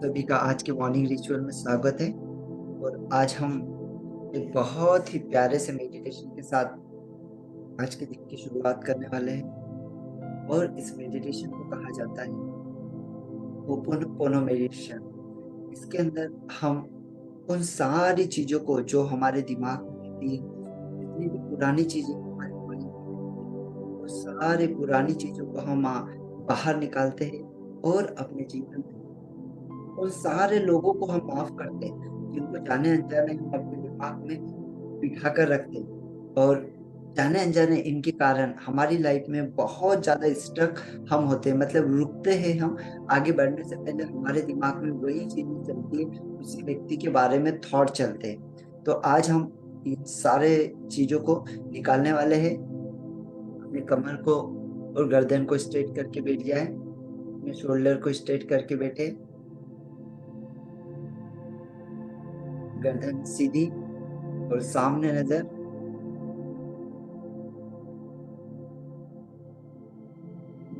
सभी का आज के मॉर्निंग रिचुअल में स्वागत है। और आज हम एक बहुत ही प्यारे से मेडिटेशन के साथ आज के दिन की शुरुआत करने वाले हैं। और इस मेडिटेशन को कहा जाता है होपोनोपोनो मेडिटेशन। इसके अंदर हम उन सारी चीजों को जो हमारे दिमाग में रहती है, जितनी भी पुरानी चीजें हमारे माइंड में रहती है, वो सारे पुरानी चीजों को हम बाहर निकालते हैं और अपने जीवन में उन सारे लोगों को हम माफ करते हैं जिनको जाने अनजाने हम अपने दिमाग में बिठा कर रखते हैं। और जाने अनजाने इनके कारण हमारी लाइफ में बहुत ज्यादा स्ट्रक हम होते हैं, मतलब रुकते हैं। हम आगे बढ़ने से पहले हमारे दिमाग में वही चीजें चलती है, उसी व्यक्ति के बारे में थॉट चलते हैं। तो आज हम इन सारे चीजों को निकालने वाले हैं। अपने कमर को और गर्दन को स्ट्रेट करके बैठ जाए, अपने शोल्डर को स्ट्रेट करके बैठे, गर्दन सीधी और सामने नजर।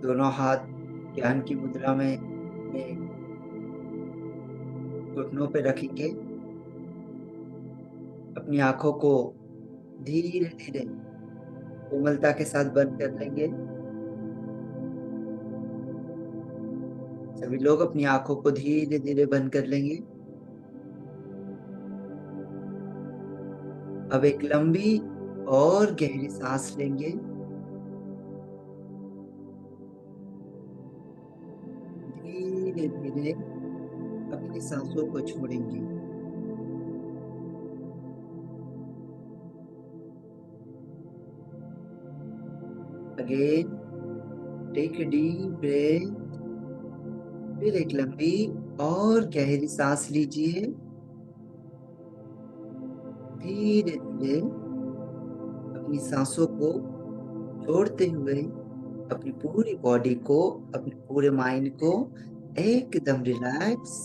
दोनों हाथ ज्ञान की मुद्रा में अपने घुटनों पे रखेंगे। अपनी आंखों को धीरे धीरे कोमलता के साथ बंद कर लेंगे। सभी लोग अपनी आंखों को धीरे धीरे बंद कर लेंगे। अब एक लंबी और गहरी सांस लेंगे। धीरे धीरे अपनी सांसों को छोड़ेंगे। Again take a deep breath. फिर एक लंबी और गहरी सांस लीजिए। धीरे धीरे अपनी सांसों को छोड़ते हुए अपनी पूरी बॉडी को, अपने पूरे माइंड को एकदम रिलैक्स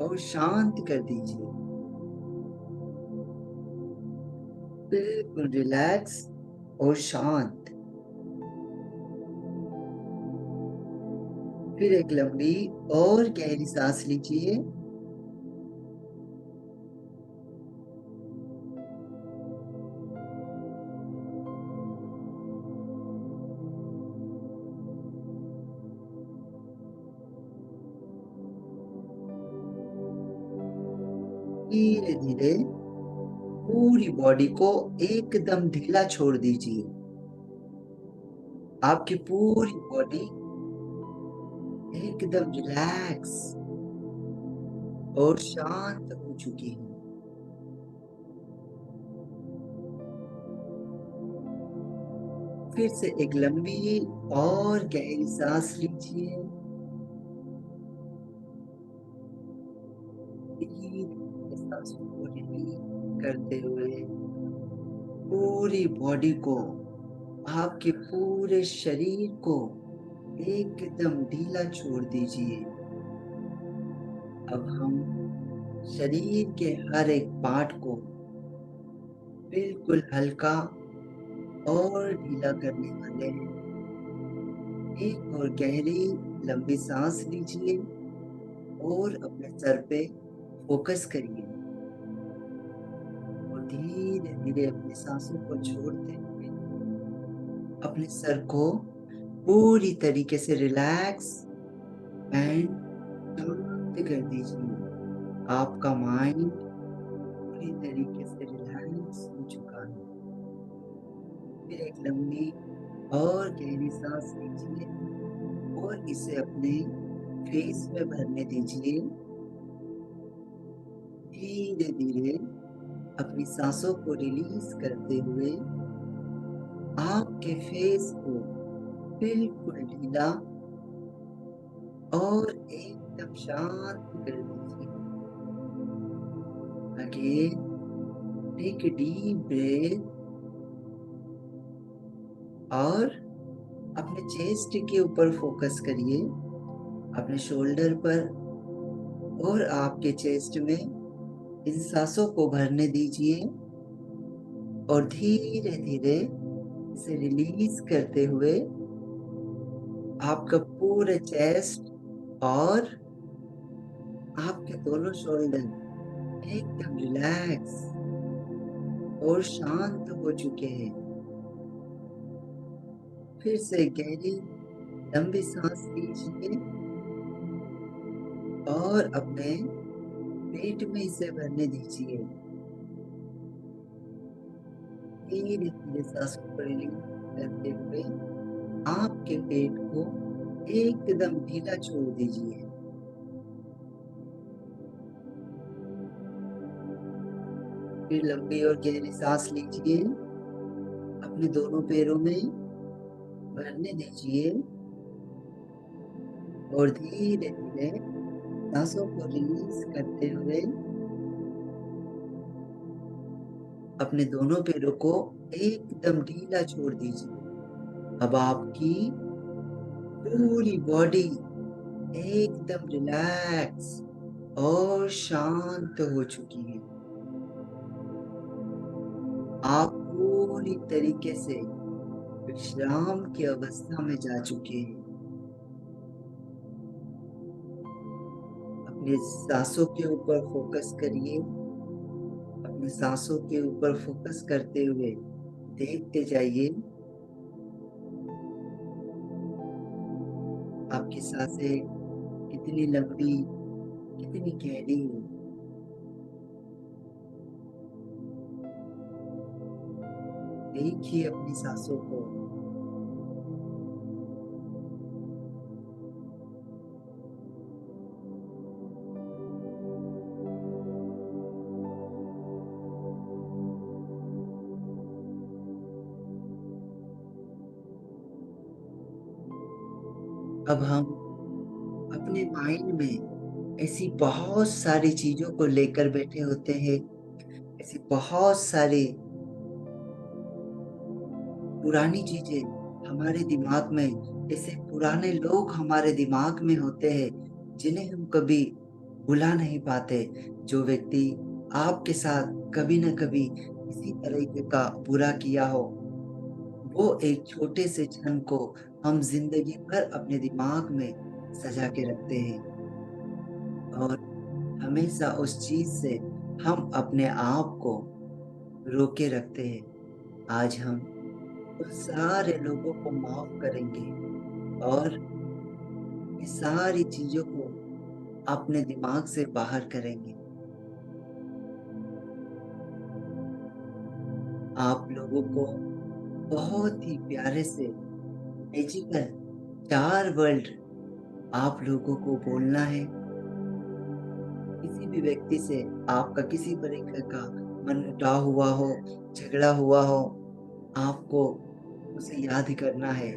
और शांत कर दीजिए। बिल्कुल रिलैक्स और शांत। फिर एक लंबी और गहरी सांस लीजिए। धीरे धीरे पूरी बॉडी को एकदम ढीला छोड़ दीजिए। आपकी पूरी बॉडी एकदम रिलैक्स और शांत हो चुकी है। फिर से एक लंबी और गहरी सांस लीजिए। धीरे सांसों को रिलीज करते हुए पूरी बॉडी को, आपके पूरे शरीर को एकदम ढीला छोड़ दीजिए। अब हम शरीर के हर एक पार्ट को बिल्कुल हल्का और ढीला करने वाले हैं। एक और गहरी लंबी सांस लीजिए और अपने सर पे फोकस करिए। और धीरे धीरे अपनी सांसों को छोड़ते हुए अपने सर को पूरी तरीके से रिलैक्स एंड शांत कर दीजिए। आपका माइंड पूरी तरीके से रिलैक्स हो चुका है। फिर एक लंबी और गहरी सांस लीजिए और इसे अपने फेस में भरने दीजिए। धीरे धीरे अपनी सांसों को रिलीज करते हुए आपके फेस को बिल्कुल ढीला और एकदम शांत कर दीजिए। Again take a deep breath और अपने चेस्ट के ऊपर फोकस करिए, अपने शोल्डर पर, और आपके चेस्ट में इन सांसों को भरने दीजिए। और धीरे धीरे इसे रिलीज करते हुए आपका पूरे चेस्ट और आपके दोनों शोल्डर एकदम रिलैक्स और शांत हो चुके हैं। फिर से गहरी लंबी सांस लीजिए और अपने पेट में इसे भरने दीजिए। धीरे धीरे सांसों को रिलीज करते हुए आपके पेट को एकदम ढीला छोड़ दीजिए। फिर लंबी और गहरी सांस लीजिए, अपने दोनों पैरों में भरने दीजिए और धीरे धीरे सांसों को रिलीज करते हुए अपने दोनों पैरों को एकदम ढीला छोड़ दीजिए। अब आपकी पूरी बॉडी एकदम रिलैक्स और शांत हो चुकी है। आप पूरी तरीके से विश्राम की अवस्था में जा चुके हैं। अपने सांसों के ऊपर फोकस करिए। अपनी सांसों के ऊपर फोकस करते हुए देखते जाइए आपकी सांसें कितनी लंबी, कितनी गहरी है। देखिए अपनी सांसों को। अब हम अपने माइंड में ऐसी बहुत सारी चीजों को लेकर बैठे होते हैं, ऐसी बहुत सारी पुरानी चीजें हमारे दिमाग में, ऐसे पुराने लोग हमारे दिमाग में होते हैं जिन्हें हम कभी भुला नहीं पाते। जो व्यक्ति आपके साथ कभी न कभी किसी तरीके का बुरा किया हो, वो एक छोटे से क्षण को हम जिंदगी भर अपने दिमाग में सजा के रखते हैं और हमेशा उस चीज से हम अपने आप को रोके रखते हैं। आज हम उन सारे लोगों को माफ करेंगे और ये सारी चीजों को अपने दिमाग से बाहर करेंगे। आप लोगों को बहुत ही प्यारे से मैजिकल 4 वर्ड आप लोगों को बोलना है। किसी भी व्यक्ति से आपका किसी तरीके का मनमुटाव हुआ हो, झगड़ा हुआ हो, आपको उसे याद करना है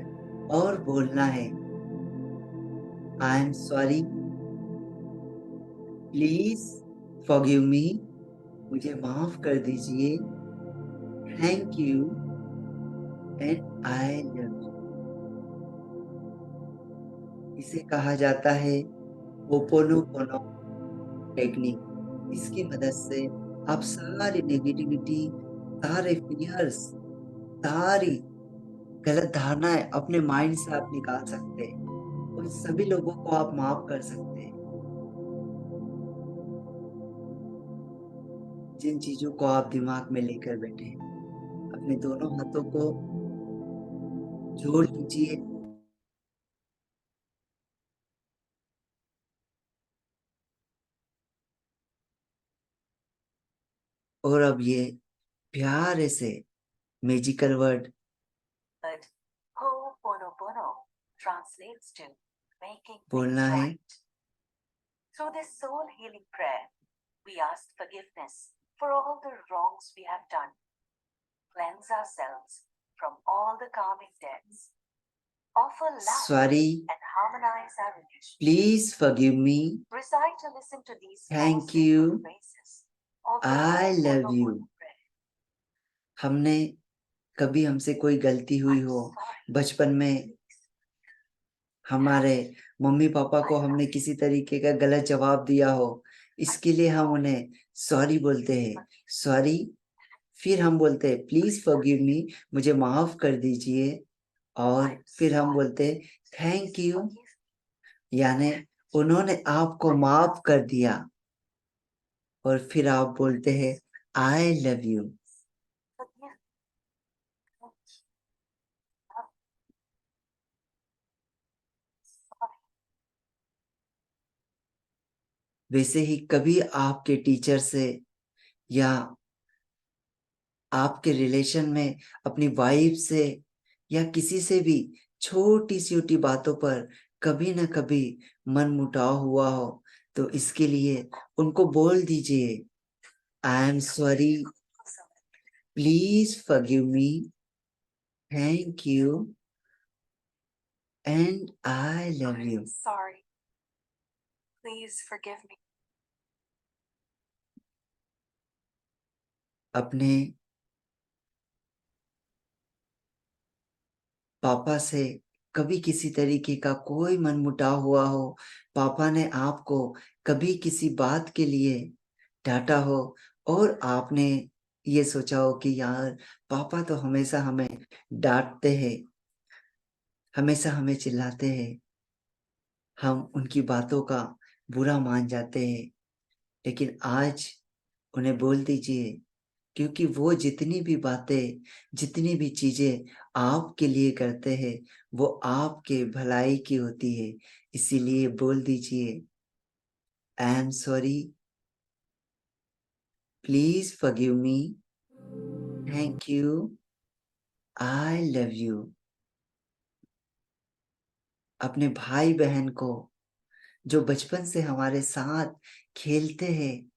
और बोलना है, I am sorry, please forgive me, मुझे माफ कर दीजिए, thank you and I love you. इसे कहा जाता है होपोनोपोनो टेक्निक। इसकी मदद से आप सारी नेगेटिविटी, सारे फियर्स, सारी गलत धारणाएं अपने माइंड से आप निकाल सकते हैं और सभी लोगों को आप माफ कर सकते हैं। जिन चीजों को आप दिमाग में लेकर बैठे हैं, अपने दोनों हाथों को जोड़ लीजिए और अब ये प्यारे से magical word Ho'oponopono translates to making बोलना things है। right. Through this soul healing prayer, we ask forgiveness for all the wrongs we have done, cleanse ourselves from all the karmic debts, offer love Sorry, and harmonize our relations. please forgive me, Recite or listen to these thank small you, simple phrases of the I love you। Ho'oponopono prayer. हमने कभी हमसे कोई गलती हुई हो, बचपन में हमारे मम्मी पापा को हमने किसी तरीके का गलत जवाब दिया हो, इसके लिए हम उन्हें सॉरी बोलते हैं, सॉरी। फिर हम बोलते हैं प्लीज फॉरगिव मी, मुझे माफ कर दीजिए, और फिर हम बोलते हैं थैंक यू, यानी उन्होंने आपको माफ कर दिया और फिर आप बोलते हैं I love you. Forgive. Sorry. वैसे ही कभी आपके टीचर से या आपके रिलेशन में अपनी वाइफ से या किसी से भी छोटी छोटी बातों पर कभी ना कभी मन मुटाव हुआ हो, तो इसके लिए उनको बोल दीजिए I am sorry, please forgive me, thank you and I love you. Sorry. Please forgive me. अपने पापा से कभी किसी तरीके का कोई मनमुटाव हुआ हो, पापा ने आपको कभी किसी बात के लिए डांटा हो और आपने ये सोचा हो कि यार पापा तो हमेशा हमें डांटते हैं, हमेशा हमें चिल्लाते हैं, हम उनकी बातों का बुरा मान जाते हैं, लेकिन आज उन्हें बोल दीजिए, क्योंकि वो जितनी भी बातें, जितनी भी चीजें आपके लिए करते हैं वो आपके भलाई की होती है। इसीलिए बोल दीजिए I am sorry, please forgive me, thank you, I love you. अपने भाई बहन को जो बचपन से हमारे साथ खेलते हैं,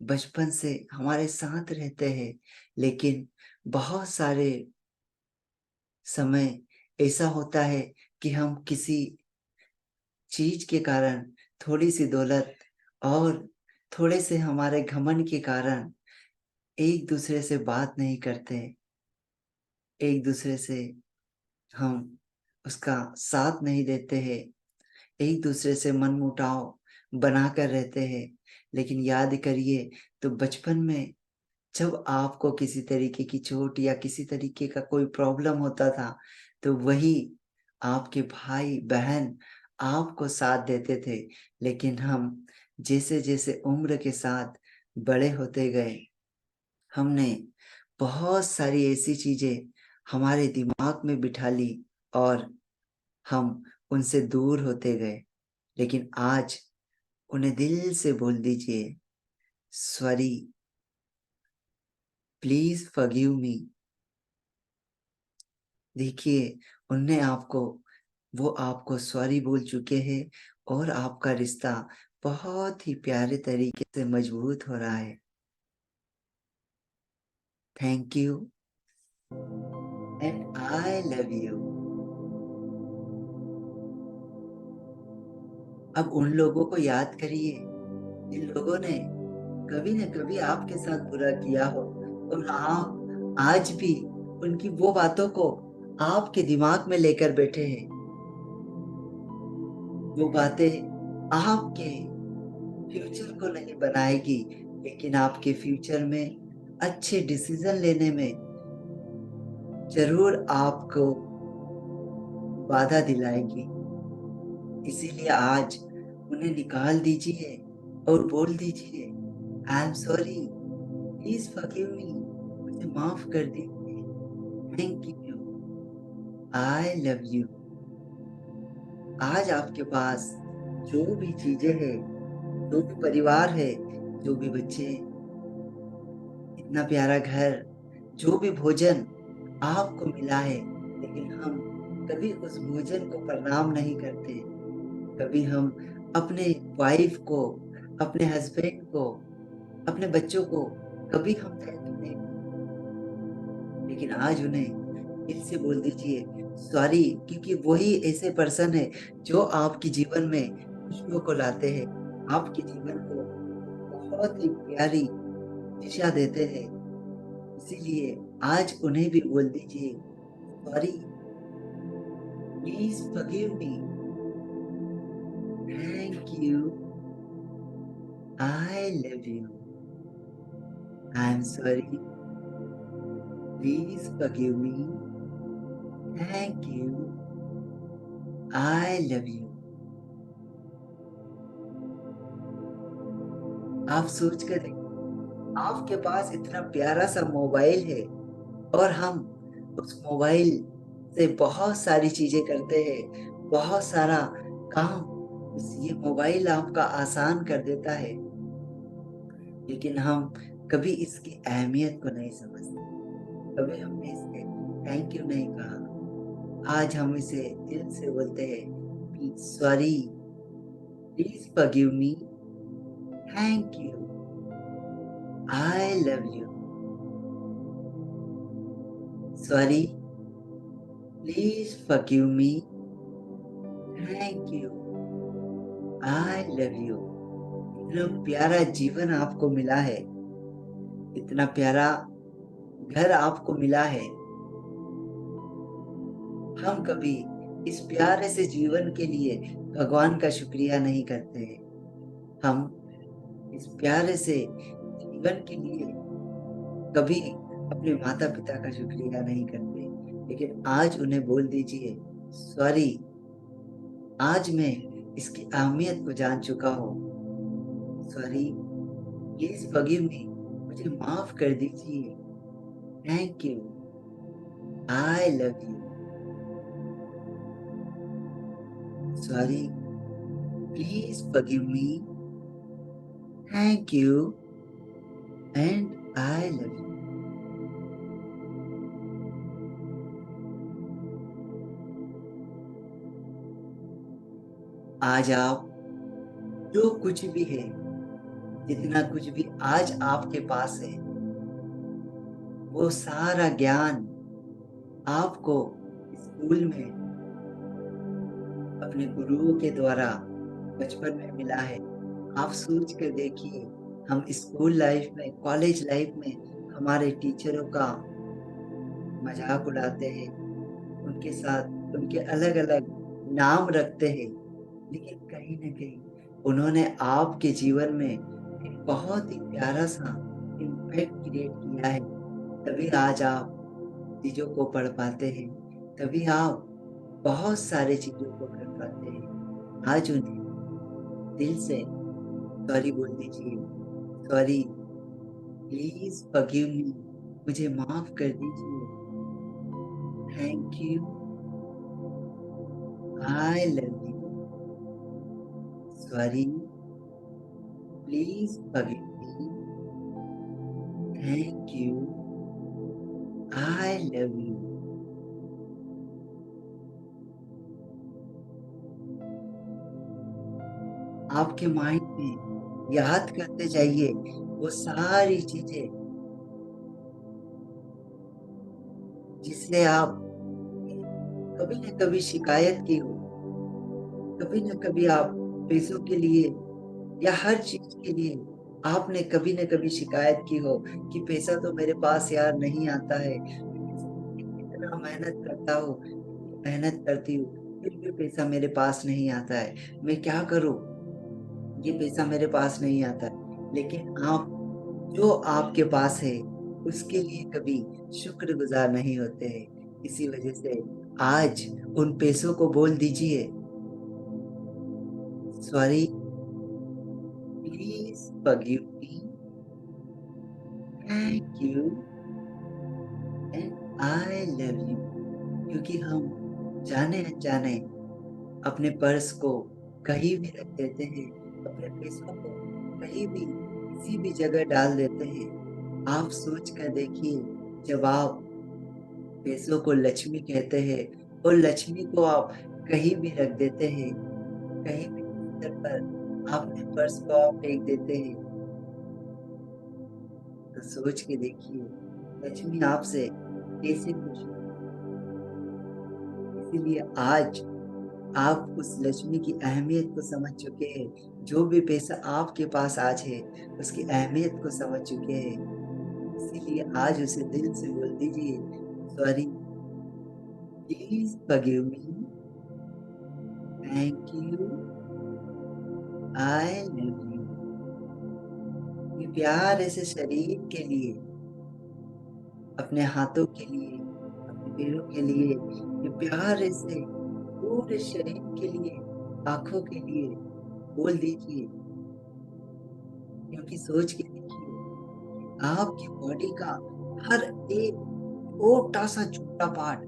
बचपन से हमारे साथ रहते हैं, लेकिन बहुत सारे समय ऐसा होता है कि हम किसी चीज के कारण, थोड़ी सी दौलत और थोड़े से हमारे घमंड के कारण एक दूसरे से बात नहीं करते, एक दूसरे से हम उसका साथ नहीं देते हैं, एक दूसरे से मनमुटाव बनाकर रहते हैं। लेकिन याद करिए, तो बचपन में जब आपको किसी तरीके की चोट या किसी तरीके का कोई प्रॉब्लम होता था, तो वही आपके भाई बहन आपको साथ देते थे। लेकिन हम जैसे जैसे उम्र के साथ बड़े होते गए, हमने बहुत सारी ऐसी चीजें हमारे दिमाग में बिठा ली और हम उनसे दूर होते गए। लेकिन आज उन्हें दिल से बोल दीजिए सॉरी, प्लीज फॉरगिव मी। देखिए, उनने आपको वो आपको सॉरी बोल चुके हैं और आपका रिश्ता बहुत ही प्यारे तरीके से मजबूत हो रहा है। Thank you and I love you. अब उन लोगों को याद करिए जिन लोगों ने कभी न कभी आपके साथ बुरा किया हो, और आप आज भी उनकी वो बातों को आपके दिमाग में लेकर बैठे हैं। वो बातें आपके फ्यूचर को नहीं बनाएगी, लेकिन आपके फ्यूचर में अच्छे डिसीजन लेने में जरूर आपको बाधा दिलाएगी। इसीलिए आज उन्हें निकाल दीजिए और बोल दीजिए I am sorry, please forgive me, मुझे माफ कर दीजिए, thank you, I love you. आज आपके पास जो भी चीजें हैं, जो भी परिवार है, जो भी बच्चे, इतना प्यारा घर, जो भी भोजन आपको मिला है, लेकिन हम कभी उस भोजन को प्रणाम नहीं करते। कभी हम अपने वाइफ को, अपने हस्बैंड को, अपने बच्चों को कभी हम थैंक यू नहीं, लेकिन आज उन्हें दिल से बोल दीजिए सॉरी, क्योंकि वही ऐसे पर्सन है जो आपके जीवन में खुशियों को लाते हैं, आपके जीवन को बहुत ही प्यारी दिशा देते हैं। इसीलिए आज उन्हें भी बोल दीजिए sorry, please forgive me, thank you, I love you, I am sorry, please forgive me, thank you, I love you. आप सोच कर देखिए, आपके पास इतना प्यारा सा मोबाइल है और हम उस मोबाइल से बहुत सारी चीजें करते हैं, बहुत सारा काम ये मोबाइल आपका आसान कर देता है, लेकिन हम कभी इसकी अहमियत को नहीं समझते। कभी हमने इसके थैंक यू नहीं कहा। आज हम इसे दिल से बोलते हैं, sorry, please forgive me, thank you, I love you, sorry, please forgive me, thank you, I love you. इतना प्यारा जीवन आपको मिला है, इतना प्यारा घर आपको मिला है। हम कभी इस प्यारे से जीवन के लिए भगवान का शुक्रिया नहीं करते हैं। हम इस प्यारे से जीवन के लिए कभी अपने माता पिता का शुक्रिया नहीं करते, लेकिन आज उन्हें बोल दीजिए, सॉरी, आज मैं इसकी अहमियत को जान चुका हूँ, सॉरी, प्लीज फॉरगिव मी, मुझे माफ कर दीजिए, thank you, I love you, sorry, please forgive me, thank you, and I love you. आज आप जो कुछ भी है, जितना कुछ भी आज आपके पास है, वो सारा ज्ञान आपको स्कूल में अपने गुरुओं के द्वारा बचपन में मिला है। आप सोच कर देखिए, हम स्कूल लाइफ में, कॉलेज लाइफ में हमारे टीचरों का मजाक उड़ाते हैं, उनके साथ उनके अलग अलग नाम रखते हैं, लेकिन कहीं ना कहीं उन्होंने आपके जीवन में एक बहुत ही प्यारा सा इम्पैक्ट क्रिएट किया है। तभी आज आप चीजों को पढ़ पाते हैं, तभी आप बहुत सारे चीजों को कर पाते हैं। आज उन्हें दिल से सॉरी बोल दीजिए, सॉरी, प्लीज फॉरगिव मी, मुझे माफ कर दीजिए, thank you, I love you, sorry, please forgive me, thank you, I love you. आपके माइंड में याद करते जाइए वो सारी चीजें जिससे आप कभी न कभी शिकायत की हो, कभी न कभी आप पैसों के लिए या हर चीज के लिए आपने कभी न कभी शिकायत की हो कि पैसा तो मेरे पास यार नहीं आता है, इतना मेहनत करता हूँ, मेहनत करती हूँ, फिर भी पैसा मेरे पास नहीं आता है, मैं क्या करूँ, ये पैसा मेरे पास नहीं आता है। लेकिन आप जो आपके पास है उसके लिए कभी शुक्रगुजार नहीं होते हैं। इसी वजह से आज उन पैसों को बोल दीजिए, sorry, please forgive me, thank you, and I love you. क्योंकि हम जाने अनजाने अपने पर्स को कहीं भी रख देते हैं, अपने पैसों को कहीं भी किसी भी जगह डाल देते हैं। आप सोच कर देखिए, जब आप पैसों को लक्ष्मी कहते हैं और लक्ष्मी को आप कहीं भी रख देते हैं, कहीं भी बिस्तर पर अपने पर्स को आप फेंक देते हैं, तो सोच के देखिए लक्ष्मी आपसे कैसे खुश है। इसीलिए आज आप उस लक्ष्मी की अहमियत को समझ चुके हैं। जो भी पैसा आपके पास आज है उसकी अहमियत को समझ चुके हैं। इसीलिए आज उसे दिल से बोल दीजिए, sorry, please forgive me, thank you, I love you. ये प्यार ऐसे शरीर के लिए, अपने हाथों के लिए, अपने पैरों के लिए, ये प्यार ऐसे पूरे शरीर के लिए, आंखों के लिए बोल दीजिए, क्योंकि सोच के देखिए, आपकी बॉडी का हर एक छोटा सा छोटा पार्ट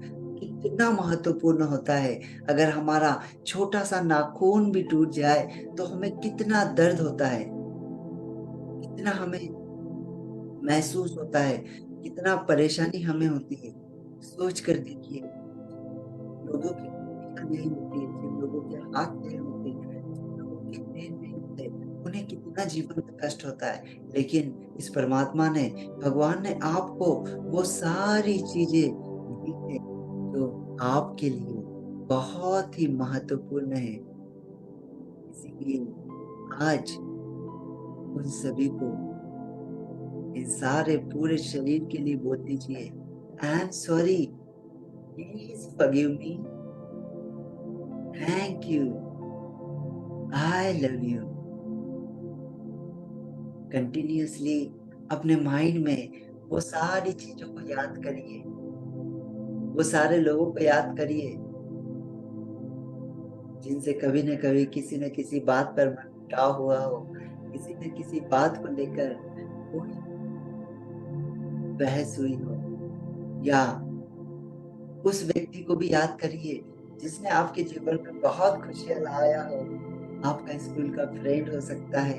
कितना महत्वपूर्ण होता है। अगर हमारा छोटा सा नाखून भी टूट जाए तो हमें कितना दर्द होता है, कितना हमें महसूस होता है, कितना परेशानी हमें होती है। सोच कर देखिए, लोगों की उंगलियां नहीं होती, जिन लोगों के हाथ नहीं होते, जिन लोगों के पैर नहीं होते, उन्हें कितना जीवन में कष्ट होता है। लेकिन इस परमात्मा ने, भगवान ने आपको वो सारी चीजें दी है जो आपके लिए बहुत ही महत्वपूर्ण है। इसीलिए आज उन सभी को, इस सारे पूरे शरीर के लिए बोल दीजिए, I am sorry, please forgive me, thank you, I love you. Continuously अपने माइंड में वो सारी चीजों को याद करिए, वो सारे लोगों को याद करिए जिनसे कभी न कभी किसी न किसी बात पर मनमुटाव हुआ हो, किसी न किसी बात को लेकर कोई बहस हुई हो, या उस व्यक्ति को भी याद करिए जिसने आपके जीवन में बहुत खुशियां लाया हो। आपका स्कूल का फ्रेंड हो सकता है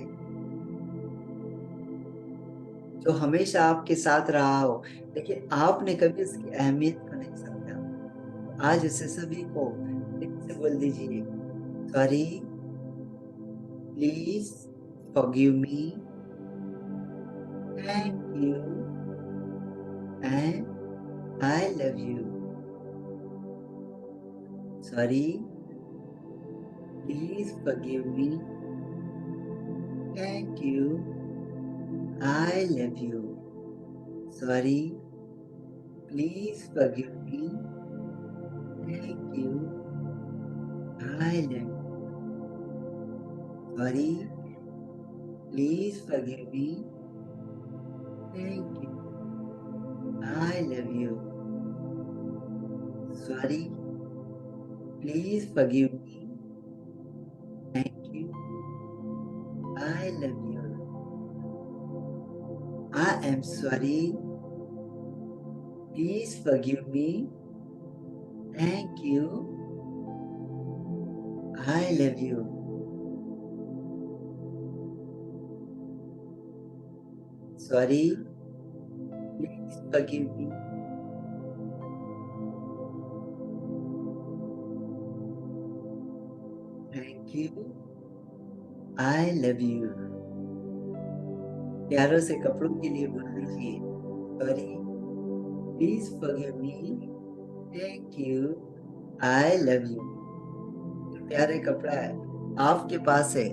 जो हमेशा आपके साथ रहा हो, लेकिन आपने कभी उसकी अहमियत को नहीं समझा। आज उसे सभी को दिल से बोल दीजिए, sorry, please forgive me, thank you, and I love you. Sorry, please forgive me, thank you, I love you. Sorry, please forgive me, thank you, I love you. Sorry, please forgive me, thank you, I love you. Sorry, please forgive me, thank you, I love you. I am sorry, please forgive me, thank you, I love you. Sorry, please forgive me, thank you, I love you. प्यारों से कपड़ों के लिए बोल दीजिए, sorry, please forgive me, thank you, I love you. प्यारे कपड़ा है, आपके पास है,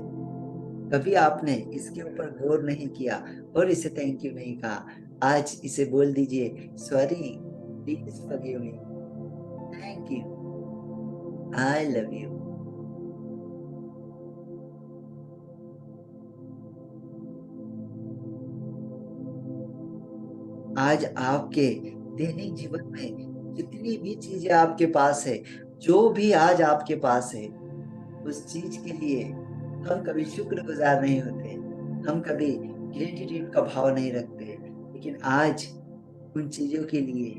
कभी आपने इसके ऊपर गौर नहीं किया और इसे थैंक यू नहीं कहा। आज इसे बोल दीजिए, sorry, please forgive me, thank you, I love you. आज आपके दैनिक जीवन में जितनी भी चीजें आपके पास है, जो भी आज आपके पास है, उस चीज के लिए हम कभी शुक्रगुजार नहीं होते, हम कभी ग्रेटिट्यूड का भाव नहीं रखते। लेकिन आज उन चीजों के लिए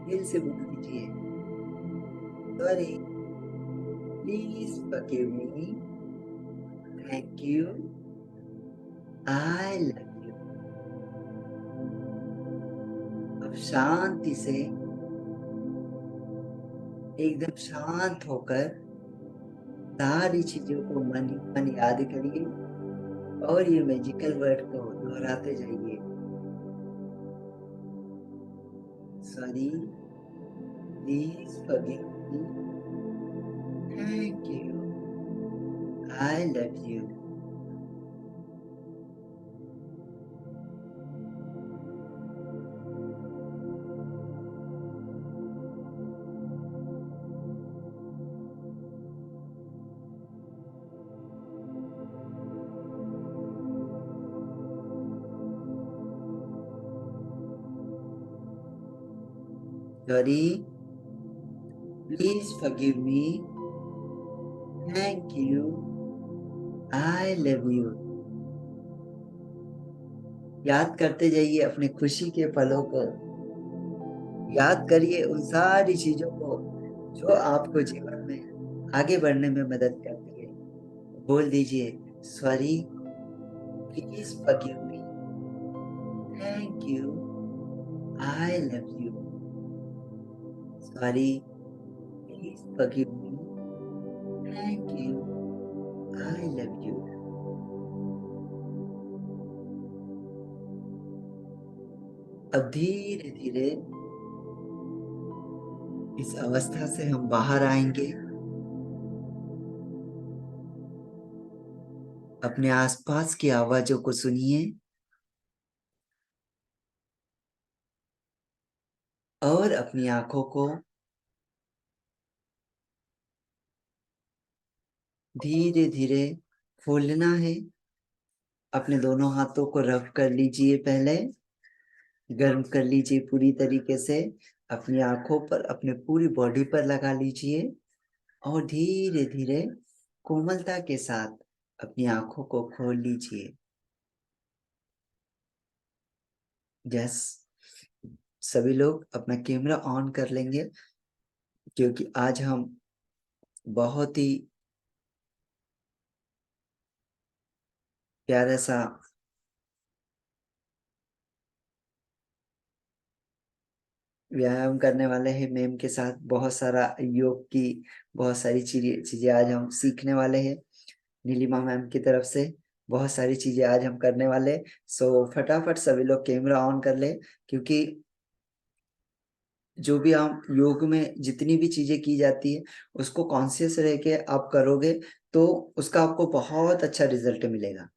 दिल से बोल दीजिए, sorry, please forgive me, thank you, I love you. अब शांति से, एकदम शांत होकर सारी चीजों को मन ही मन याद करिए और ये मैजिकल वर्ड को दोहराते जाइए, sorry, please forgive me, thank you, I love you. Sorry, please forgive me, thank you, I love you. याद करते जाइए अपने खुशी के पलों को, याद करिए उन सारी चीजों को जो आपको जीवन में आगे बढ़ने में मदद करती है। बोल दीजिए, sorry, please forgive me, thank you, I love you. Sorry, please forgive me, thank you, I love you. अब धीरे धीरे इस अवस्था से हम बाहर आएंगे। अपने आसपास की आवाजों को सुनिए और अपनी आंखों को धीरे धीरे खोलना है। अपने दोनों हाथों को रब कर लीजिए, पहले गर्म कर लीजिए पूरी तरीके से। अपनी आंखों पर, अपने पूरी बॉडी पर लगा लीजिए और धीरे धीरे कोमलता के साथ अपनी आंखों को खोल लीजिए। यस, सभी लोग अपना कैमरा ऑन कर लेंगे, क्योंकि आज हम बहुत ही प्यारा सा व्यायाम करने वाले हैं। मैम के साथ बहुत सारा योग की बहुत सारी चीजें आज हम सीखने वाले हैं। नीलिमा मैम की तरफ से बहुत सारी चीजें आज हम करने वाले। सो फटाफट सभी लोग कैमरा ऑन कर ले, क्योंकि जो भी हम योग में जितनी भी चीजें की जाती है उसको कॉन्शियस रह के आप करोगे तो उसका आपको बहुत अच्छा रिजल्ट मिलेगा।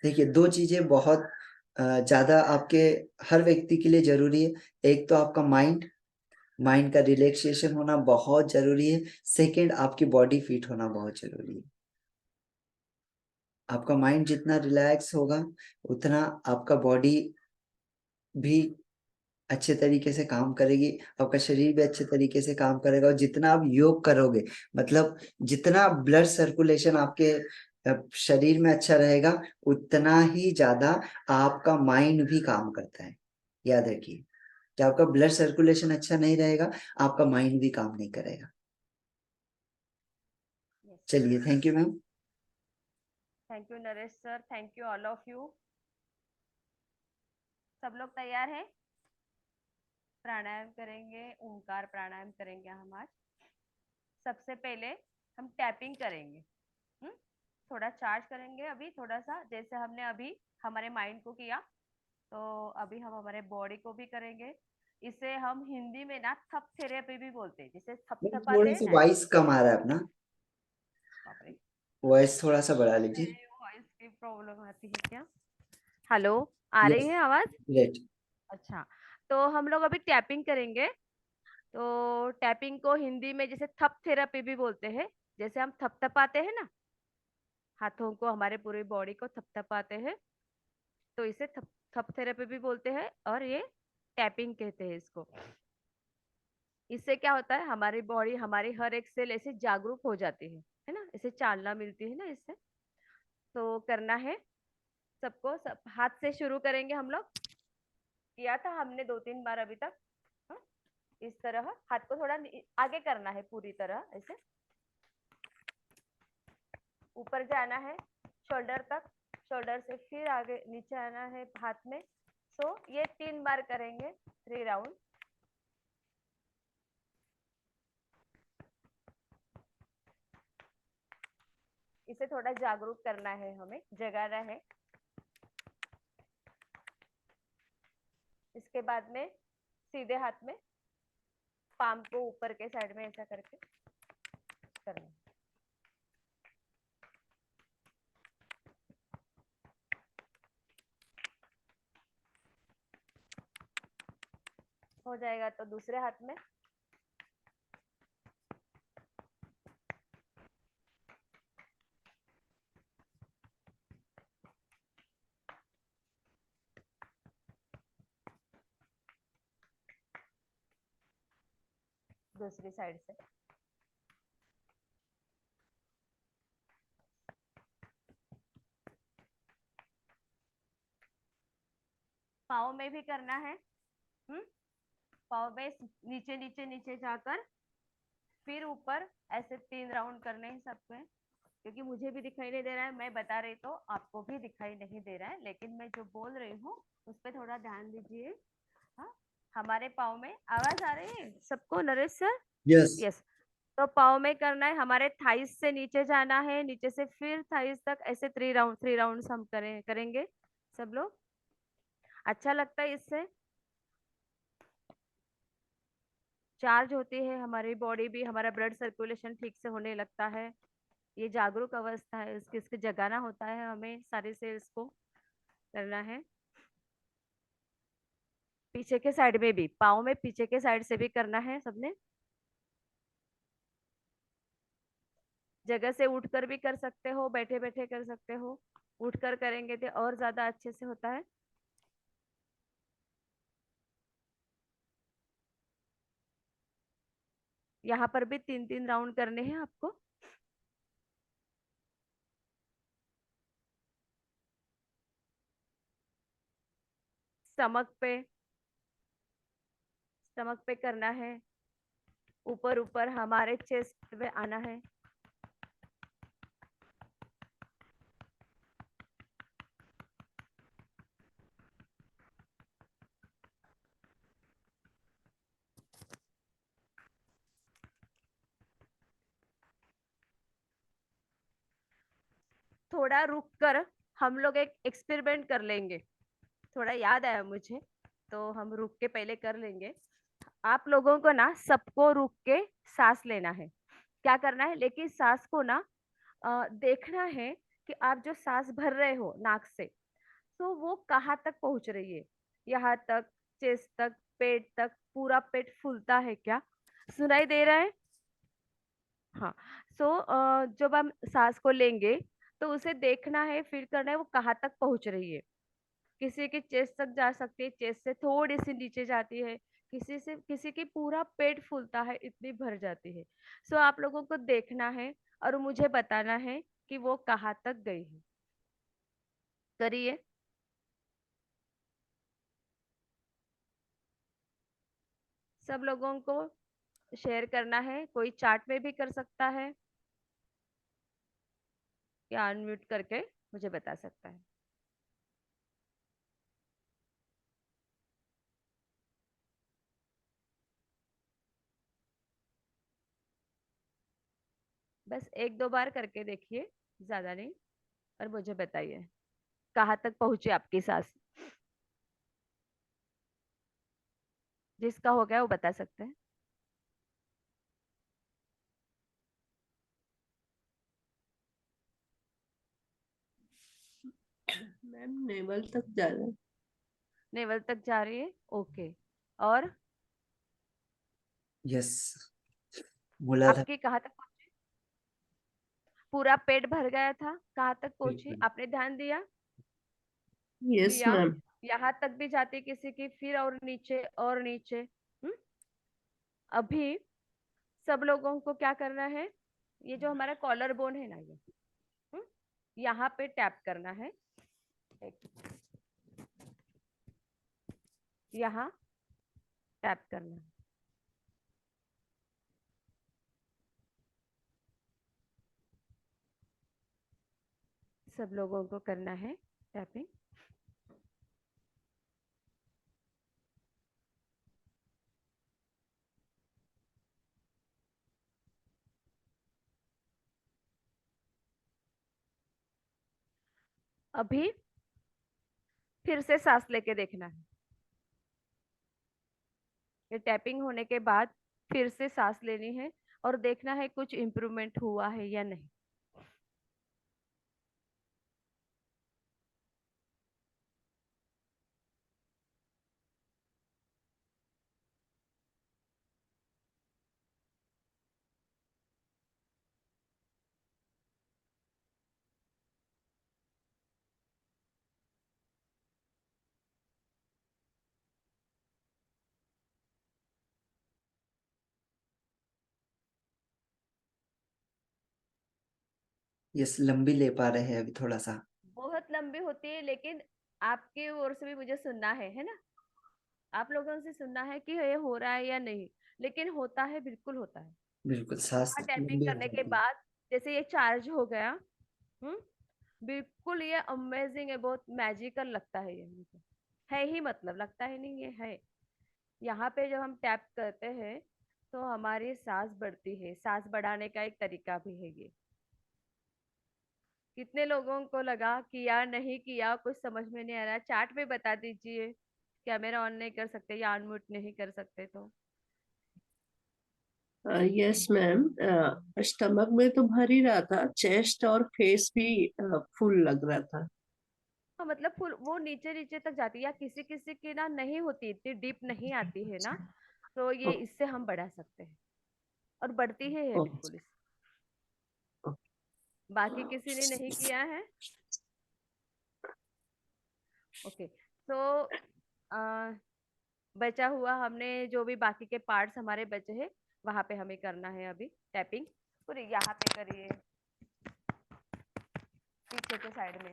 देखिए, दो चीजें बहुत ज्यादा आपके हर व्यक्ति के लिए जरूरी है। एक तो आपका माइंड, माइंड का रिलैक्सेशन होना बहुत जरूरी है। सेकंड, आपकी बॉडी फिट होना बहुत जरूरी है। आपका माइंड जितना रिलैक्स होगा उतना आपका बॉडी भी अच्छे तरीके से काम करेगी, आपका शरीर भी अच्छे तरीके से काम करेगा। और जितना आप योग करोगे, मतलब जितना ब्लड सर्कुलेशन आपके शरीर में अच्छा रहेगा, उतना ही ज्यादा आपका माइंड भी काम करता है। याद रखिए, जब आपका ब्लड सर्कुलेशन अच्छा नहीं रहेगा, आपका माइंड भी काम नहीं करेगा। चलिए, thank you ma'am. Thank you Naresh sir, thank you all of you. सब लोग तैयार हैं? प्राणायाम करेंगे, ओंकार प्राणायाम करेंगे हम आज। सबसे पहले हम टैपिंग करेंगे। थोड़ा चार्ज करेंगे अभी, थोड़ा सा जैसे हमने अभी हमारे माइंड को किया, तो अभी हम हमारे बॉडी को भी करेंगे। इसे हम हिंदी में ना थप थेरेपी भी बोलते हैं, जिसे मैम थपथपाते थोड़ा हैं सा ना। वॉइस कम आ रहा है अपना, बाप रे, वॉइस थोड़ा सा बढ़ा लीजिए। वॉइस की प्रॉब्लम आती है क्या? हेलो, आ रही यस, है आवाज? ग्रेट। अच्छा, तो हम लोग अभी टैपिंग करेंगे। तो टैपिंग को हिंदी में जैसे थप थेरेपी भी बोलते हैं। जैसे हम थपथपाते हैं ना, हाथों को, हमारे पूरी बॉडी को थपथपाते हैं, तो इसे थप थप थेरेपी भी बोलते हैं और ये टैपिंग कहते हैं इसको। इससे क्या होता है, हमारी बॉडी, हमारी हर एक सेल ऐसे जागरूक हो जाती है ना, इसे चालना मिलती है ना इससे। तो करना है सबको, सब हाथ से शुरू करेंगे हम लोग। किया था हमने 2-3 बार अभी तक। हाँ? इस तरह हाथ को थोड़ा आगे करना है, पूरी तरह ऐसे ऊपर जाना है शोल्डर तक, शोल्डर से फिर आगे नीचे आना है हाथ में। सो ये 3 बार करेंगे, 3 राउंड। इसे थोड़ा जागरूक करना है, हमें जगाना है। इसके बाद में सीधे हाथ में पाम को ऊपर के साइड में ऐसा करके करना है। हो जाएगा तो दूसरे हाथ में दूसरी साइड से। पाँव में भी करना है। पाँव में नीचे नीचे नीचे जाकर फिर ऊपर, ऐसे 3 राउंड करने हैं सबको, क्योंकि मुझे भी दिखाई नहीं दे रहा है, मैं बता रही तो आपको भी दिखाई नहीं दे रहा है, लेकिन मैं जो बोल रही हूँ उस पर थोड़ा ध्यान दीजिए। हाँ, हमारे पाँव में आवाज आ रही है सबको, नरेश सर? यस। यस। तो पाँव में करना है, हमारे थाइस से नीचे जाना है, नीचे से फिर थाइस तक, ऐसे 3 राउंड हम करेंगे सब लोग। अच्छा लगता है इससे, चार्ज होती है हमारी बॉडी भी, हमारा ब्लड सर्कुलेशन ठीक से होने लगता है। ये जागरूक अवस्था है, इसके इसके जगाना होता है, हमें सारे सेल्स को करना है। पीछे के साइड में भी, पाँव में पीछे के साइड से भी करना है सबने। जगह से उठकर भी कर सकते हो, बैठे बैठे कर सकते हो, उठकर करेंगे तो और ज्यादा अच्छे से होता है। यहाँ पर भी 3 3 राउंड करने हैं आपको। स्टमक पे, स्टमक पे करना है, ऊपर ऊपर हमारे चेस्ट पे आना है। थोड़ा रुक कर हम लोग एक एक्सपेरिमेंट कर लेंगे, थोड़ा याद आया मुझे, तो हम रुक के पहले कर लेंगे। आप लोगों को ना सबको रुक के सांस लेना है। क्या करना है, लेकिन सांस को ना देखना है कि आप जो सांस भर रहे हो नाक से, तो वो कहाँ तक पहुंच रही है, यहाँ तक, चेस्ट तक, पेट तक, पूरा पेट फूलता है क्या, सुनाई दे रहा है? हाँ। सो जब हम सांस को लेंगे तो उसे देखना है, फील करना है वो कहाँ तक पहुंच रही है। किसी की चेस्ट तक जा सकती है, चेस्ट से थोड़ी सी नीचे जाती है, किसी की पूरा पेट फूलता है, इतनी भर जाती है। सो आप लोगों को देखना है और मुझे बताना है कि वो कहाँ तक गई है। करिए। सब लोगों को शेयर करना है, कोई चार्ट में भी कर सकता है या अनम्यूट करके मुझे बता सकता है। बस 1 2 बार करके देखिए, ज्यादा नहीं, और मुझे बताइए कहाँ तक पहुंची आपकी सांस। जिसका हो गया वो बता सकते हैं। मैम नेवल तक जा रहा है। नेवल तक जा रही है, ओके। और यस, मूलाधार। आपकी कहाँ तक पहुंची? पूरा पेट भर गया था, कहाँ तक पहुंची बिल्कुल। आपने ध्यान दिया? यस दिया। मैम। यहाँ तक भी जाती किसी की, फिर और नीचे और नीचे। अभी सब लोगों को क्या करना है, ये जो हमारा कॉलर बोन है ना, ये यहाँ पे टैप करना है। यहाँ टैप करना है। सब लोगों को करना है टैपिंग। अभी फिर से सांस लेके देखना है। ये टैपिंग होने के बाद फिर से सांस लेनी है और देखना है कुछ इम्प्रूवमेंट हुआ है या नहीं। यस, लंबी ले पा रहे हैं अभी थोड़ा सा। बहुत लंबी होती है, लेकिन आपकी ओर से भी मुझे सुनना है ना? आप लोगों से सुनना है कि ये हो रहा है या नहीं, लेकिन होता है, बिल्कुल होता है। बिल्कुल, सांस और टैपिंग लंबी हो करने के जाती है। बाद जैसे ये चार्ज हो गया। हम्म। बिल्कुल ये अमेजिंग है, बहुत मैजिकल लगता है ये मुझे। है ही, मतलब लगता है नहीं, ये है। यहाँ पे जब हम टैप करते हैं तो हमारी सांस बढ़ती है, सांस बढ़ाने का एक तरीका भी है ये। कितने लोगों को लगा, किया नहीं किया, कुछ समझ में नहीं आ रहा, चैट में बता दीजिए। कैमरा ऑन नहीं कर सकते या अनम्यूट नहीं कर सकते तो। यस मैम, स्टमक में तो भर ही रहा था, चेस्ट और फेस भी फुल लग रहा था। हाँ, मतलब फुल वो नीचे नीचे तक जाती है, या किसी किसी की ना नहीं होती, इतनी डीप नहीं आती है ना। तो ये इससे हम बढ़ा सकते हैं। और बढ़ती है बिल्कुल इस। बाकी किसी ने नहीं किया है? ओके। तो बचा हुआ हमने जो भी बाकी के पार्ट्स हमारे बचे हैं, वहां पे हमें करना है अभी टैपिंग। पूरी यहाँ पे करिए, पीछे के साइड में।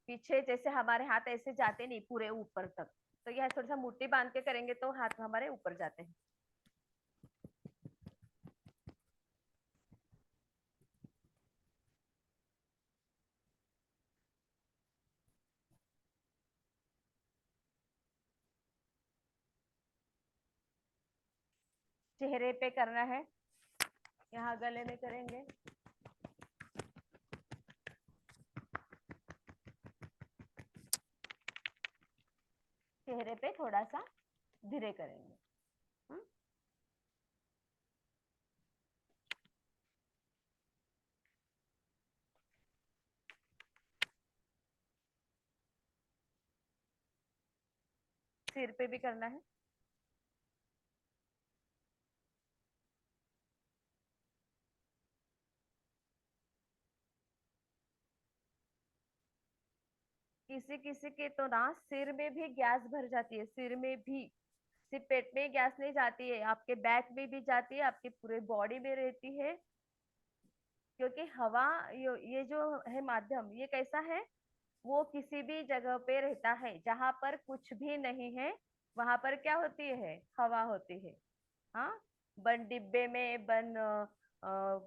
पीछे जैसे हमारे हाथ ऐसे जाते नहीं पूरे ऊपर तक, तो यह थोड़ा सा मुट्ठी बांध के करेंगे तो हाथ हमारे ऊपर जाते हैं। चेहरे पे करना है, यहाँ गले में करेंगे। चेहरे पे थोड़ा सा धीरे करेंगे। हम्म? सिर पे भी करना है। किसी किसी के तो ना सिर में भी गैस भर जाती है, सिर में भी। सिर्फ पेट में गैस नहीं जाती है, आपके बैक में भी जाती है, आपके पूरे बॉडी में रहती है। क्योंकि हवा, ये जो है माध्यम, ये कैसा है, वो किसी भी जगह पे रहता है जहां पर कुछ भी नहीं है। वहां पर क्या होती है, हवा होती है। हाँ। बंद डिब्बे में, बंद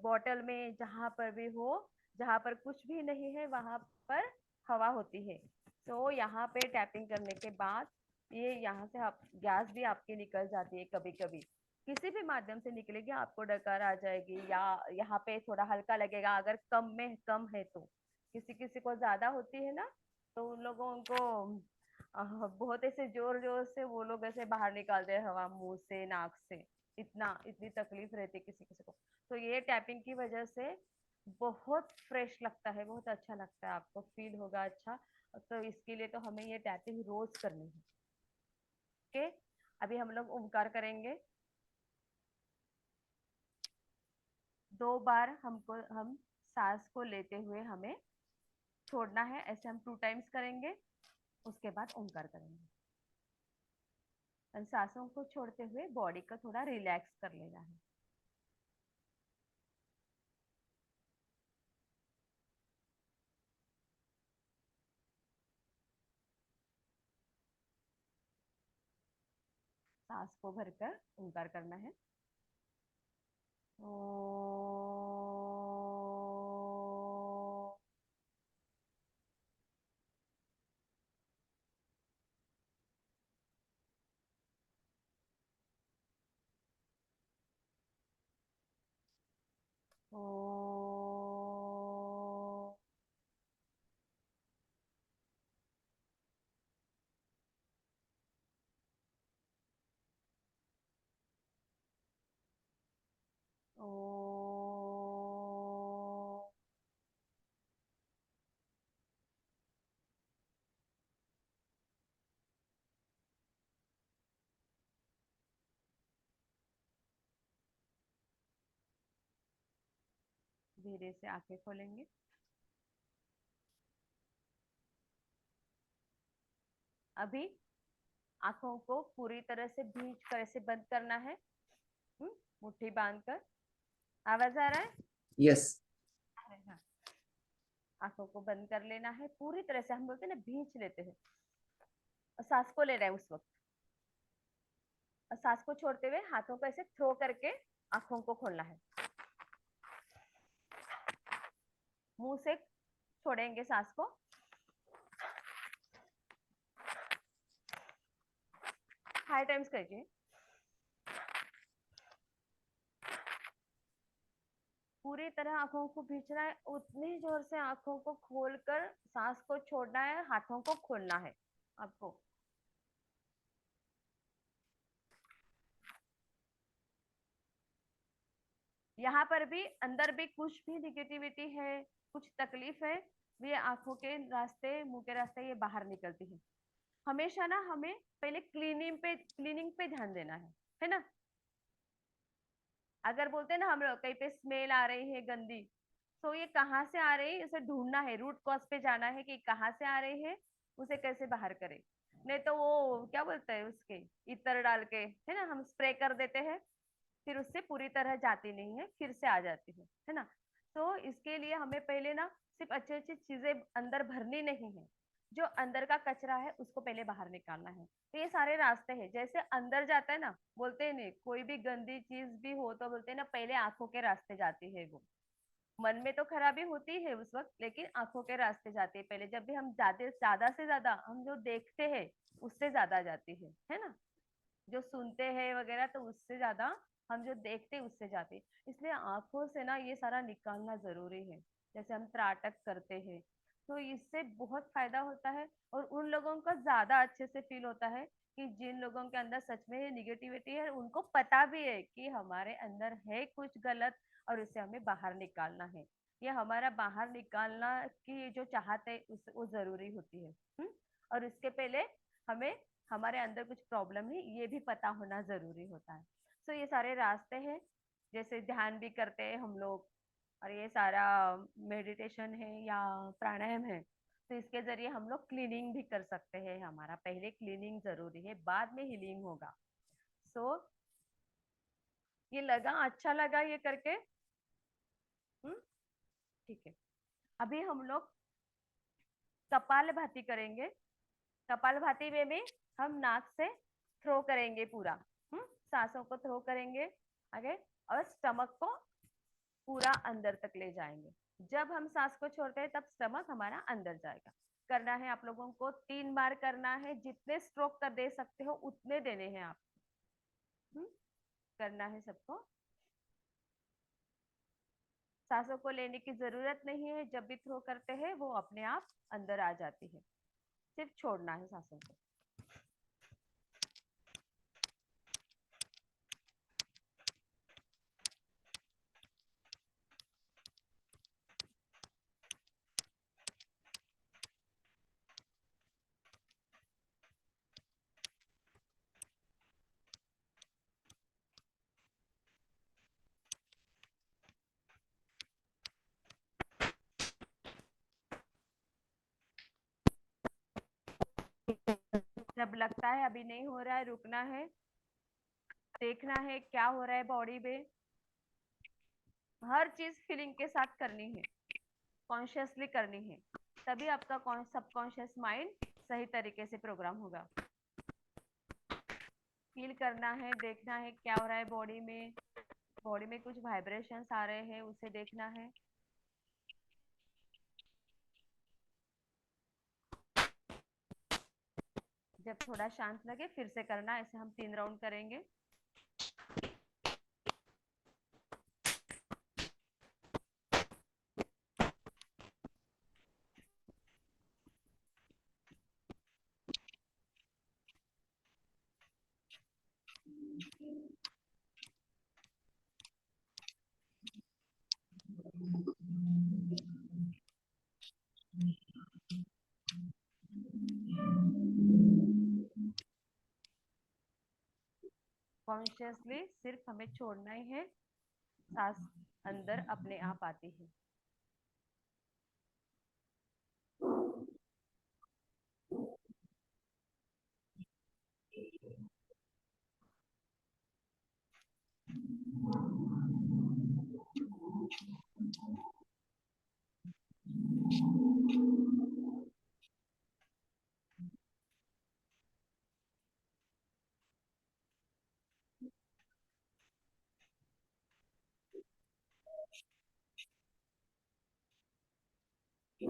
बॉटल में, जहां पर भी हो, जहां पर कुछ भी नहीं है वहां पर हवा होती है। तो यहाँ पे टैपिंग करने के बाद ये यहाँ से आप गैस भी आपकी निकल जाती है, कभी कभी किसी भी माध्यम से निकलेगी, आपको डकार आ जाएगी, या यहाँ पे थोड़ा हल्का लगेगा अगर कम में कम है तो। किसी किसी को ज्यादा होती है ना, तो उन लोगों को बहुत ऐसे जोर जोर से वो लोग ऐसे बाहर निकालते हैं हवा मुंह से, नाक से। इतनी तकलीफ रहती है किसी किसी को। तो ये टैपिंग की वजह से बहुत फ्रेश लगता है, बहुत अच्छा लगता है, आपको फील होगा अच्छा। तो इसके लिए तो हमें ये टैपिंग रोज करनी है। ओके। अभी हम लोग ओमकार करेंगे। 2 बार हम सांस को लेते हुए हमें छोड़ना है, ऐसे हम 2 टाइम्स करेंगे। उसके बाद ओमकार करेंगे। और सांसों को छोड़ते हुए बॉडी का थोड़ा रिलैक्स कर लेना है। सांस को भरकर ओमकार करना है। ओ। ओ। ओ। धीरे से आंखें खोलेंगे। अभी आंखों को पूरी तरह से भींच कर ऐसे बंद करना है, मुट्ठी बांध कर। आवाज आ रहा है? यस। हाँ। आंखों को बंद कर लेना है पूरी तरह से, हम बोलते हैं ना भींच लेते हैं, और सांस को ले रहे हैं उस वक्त। और सांस को छोड़ते हुए हाथों को ऐसे थ्रो करके आंखों को खोलना है। मुंह से छोड़ेंगे सांस को। 5 टाइम्स करिए। पूरी तरह आंखों को भींचना है, उतनी जोर से आंखों को खोलकर सांस को छोड़ना है, हाथों को खोलना है आपको। यहाँ पर भी अंदर भी कुछ भी निगेटिविटी है, कुछ तकलीफ है, ये आंखों के रास्ते, मुंह के रास्ते ये बाहर निकलती है। हमेशा ना हमें पहले क्लीनिंग पे ध्यान देना है ना। अगर बोलते हैं ना हम लोग कहीं पे स्मेल आ रही है गंदी, तो ये कहाँ से आ रही है इसे ढूंढना है, रूट कॉज पे जाना है कि कहाँ से आ रही है, उसे कैसे बाहर करें। नहीं तो वो क्या बोलते हैं उसके इत्र डाल के, है ना, हम स्प्रे कर देते हैं, फिर उससे पूरी तरह जाती नहीं है, फिर से आ जाती है ना। तो इसके लिए हमें पहले ना सिर्फ अच्छी अच्छी चीजें अंदर भरनी नहीं है, जो अंदर का कचरा है उसको पहले बाहर निकालना है। तो ये सारे रास्ते हैं, जैसे अंदर जाता है ना, बोलते हैं नहीं कोई भी गंदी चीज भी हो तो बोलते हैं ना पहले आंखों के रास्ते जाती है वो। मन में तो खराबी होती है उस वक्त, लेकिन आंखों के रास्ते जाती है पहले। जब भी हम जाते, ज्यादा से ज्यादा हम जो देखते हैं उससे ज्यादा जाती है ना। जो सुनते हैं वगैरह तो उससे ज्यादा हम जो देखते हैं उससे जाते हैं। इसलिए आंखों से ना ये सारा निकालना जरूरी है। जैसे हम त्राटक करते हैं तो इससे बहुत फायदा होता है, और उन लोगों को ज्यादा अच्छे से फील होता है कि जिन लोगों के अंदर सच में ये निगेटिविटी है, उनको पता भी है कि हमारे अंदर है कुछ गलत और उसे हमें बाहर निकालना है। ये हमारा बाहर निकालना की जो चाहत है वो जरूरी होती है। और इसके पहले हमें हमारे अंदर कुछ प्रॉब्लम है ये भी पता होना जरूरी होता है। तो ये सारे रास्ते हैं, जैसे ध्यान भी करते हैं हम लोग, और ये सारा मेडिटेशन है या प्राणायाम है, तो इसके जरिए हम लोग क्लीनिंग भी कर सकते हैं। हमारा पहले क्लीनिंग जरूरी है, बाद में हीलिंग होगा। सो ये लगा, अच्छा लगा ये करके? ठीक है। अभी हम लोग कपाल भाती करेंगे। कपाल भाती में भी हम नाक से थ्रो करेंगे पूरा, सांसों को थ्रो करेंगे आगे, और स्टमक को पूरा अंदर तक ले जाएंगे। जब हम सांस को छोड़ते हैं तब स्टमक हमारा अंदर जाएगा। करना है आप लोगों को 3 बार करना है, जितने स्ट्रोक कर दे सकते हो उतने देने हैं आप। करना है सबको। सांसों को लेने की जरूरत नहीं है, जब भी थ्रो करते हैं वो अपने आप अंदर आ जाती है, सिर्फ छोड़ना है सांसों को। जब लगता है अभी नहीं हो रहा है, रुकना है, देखना है क्या हो रहा है बॉडी में। हर चीज फीलिंग के साथ करनी है, कॉन्शियसली करनी है, तभी आपका सबकॉन्शियस माइंड सही तरीके से प्रोग्राम होगा। फील करना है, देखना है क्या हो रहा है बॉडी में। बॉडी में कुछ वाइब्रेशंस आ रहे हैं उसे देखना है। जब थोड़ा शांत लगे फिर से करना, ऐसे हम 3 राउंड करेंगे। कॉन्शियसली सिर्फ हमें छोड़ना ही है, सांस अंदर अपने आप आती है।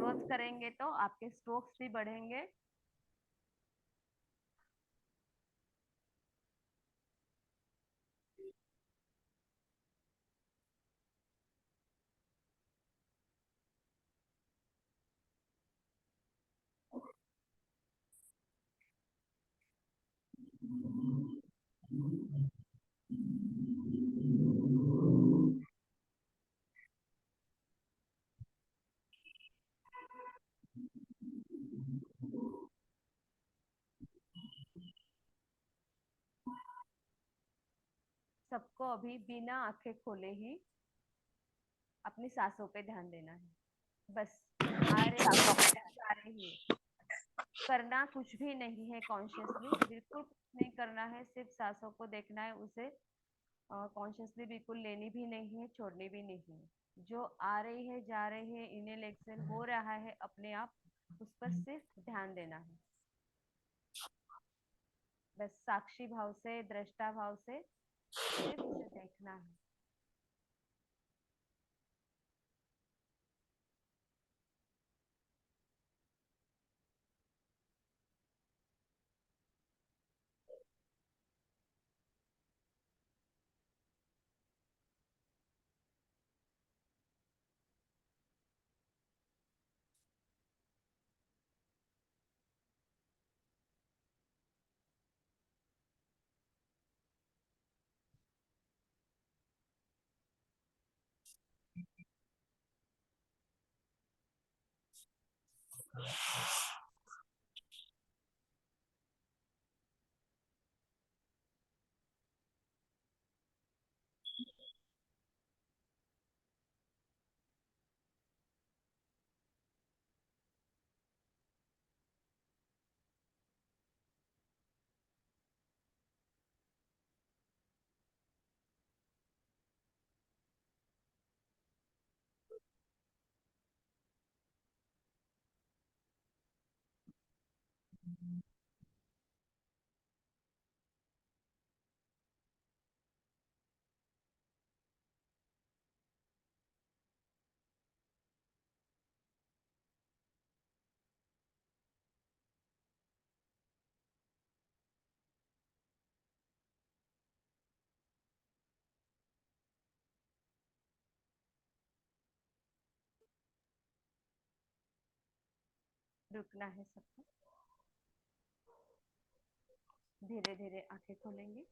ग्रोथ करेंगे तो आपके स्ट्रोक्स भी बढ़ेंगे। सबको अभी बिना आंखें खोले ही अपनी सांसों पे ध्यान देना है। बस आ रही है, जा रही है, करना कुछ भी नहीं है। कॉन्शियसली बिल्कुल कुछ नहीं करना है, सिर्फ सांसों को देखना है। उसे कॉन्शियसली बिल्कुल लेनी भी नहीं है, छोड़नी भी नहीं है। जो आ रही है, जा रही है, इनहेल एक्सहेल हो रहा है अपने आप, उस पर सिर्फ ध्यान देना है। बस साक्षी भाव से, दृष्टा भाव से सिर्फ उसे देखना है। रुकना है सबको। धीरे धीरे आंखें खोलेंगे।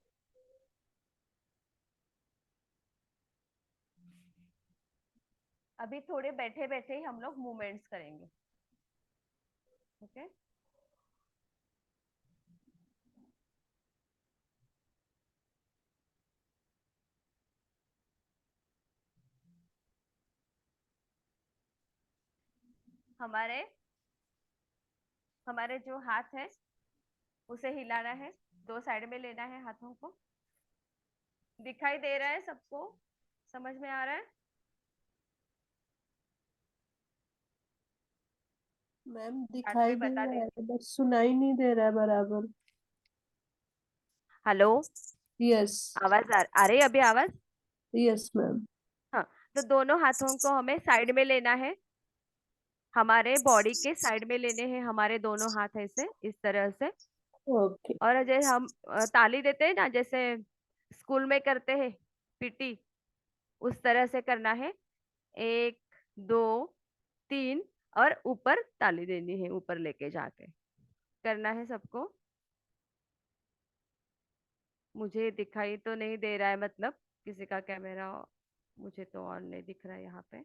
अभी थोड़े बैठे बैठे ही हम लोग मूवमेंट्स करेंगे। ओके। हमारे हमारे जो हाथ है उसे हिलाना है, दो साइड में लेना है हाथों को। दिखाई दे रहा है सबको? समझ में आ रहा है? मैम चार्ट दिखाई में दे बता रहा दे। है बस सुनाई नहीं दे रहा है बराबर। हेलो। यस। आ रही है अभी आवाज? Yes ma'am. हाँ। तो दोनों हाथों को हमें साइड में लेना है, हमारे बॉडी के साइड में लेने हैं हमारे दोनों हाथ, ऐसे इस तरह से। ओके। और जैसे हम ताली देते हैं ना, जैसे स्कूल में करते हैं पीटी, उस तरह से करना है। एक, दो, तीन, और ऊपर ताली देनी है, ऊपर लेके जाके करना है सबको। मुझे दिखाई तो नहीं दे रहा है, मतलब किसी का कैमरा मुझे तो ऑन नहीं दिख रहा है यहाँ पे।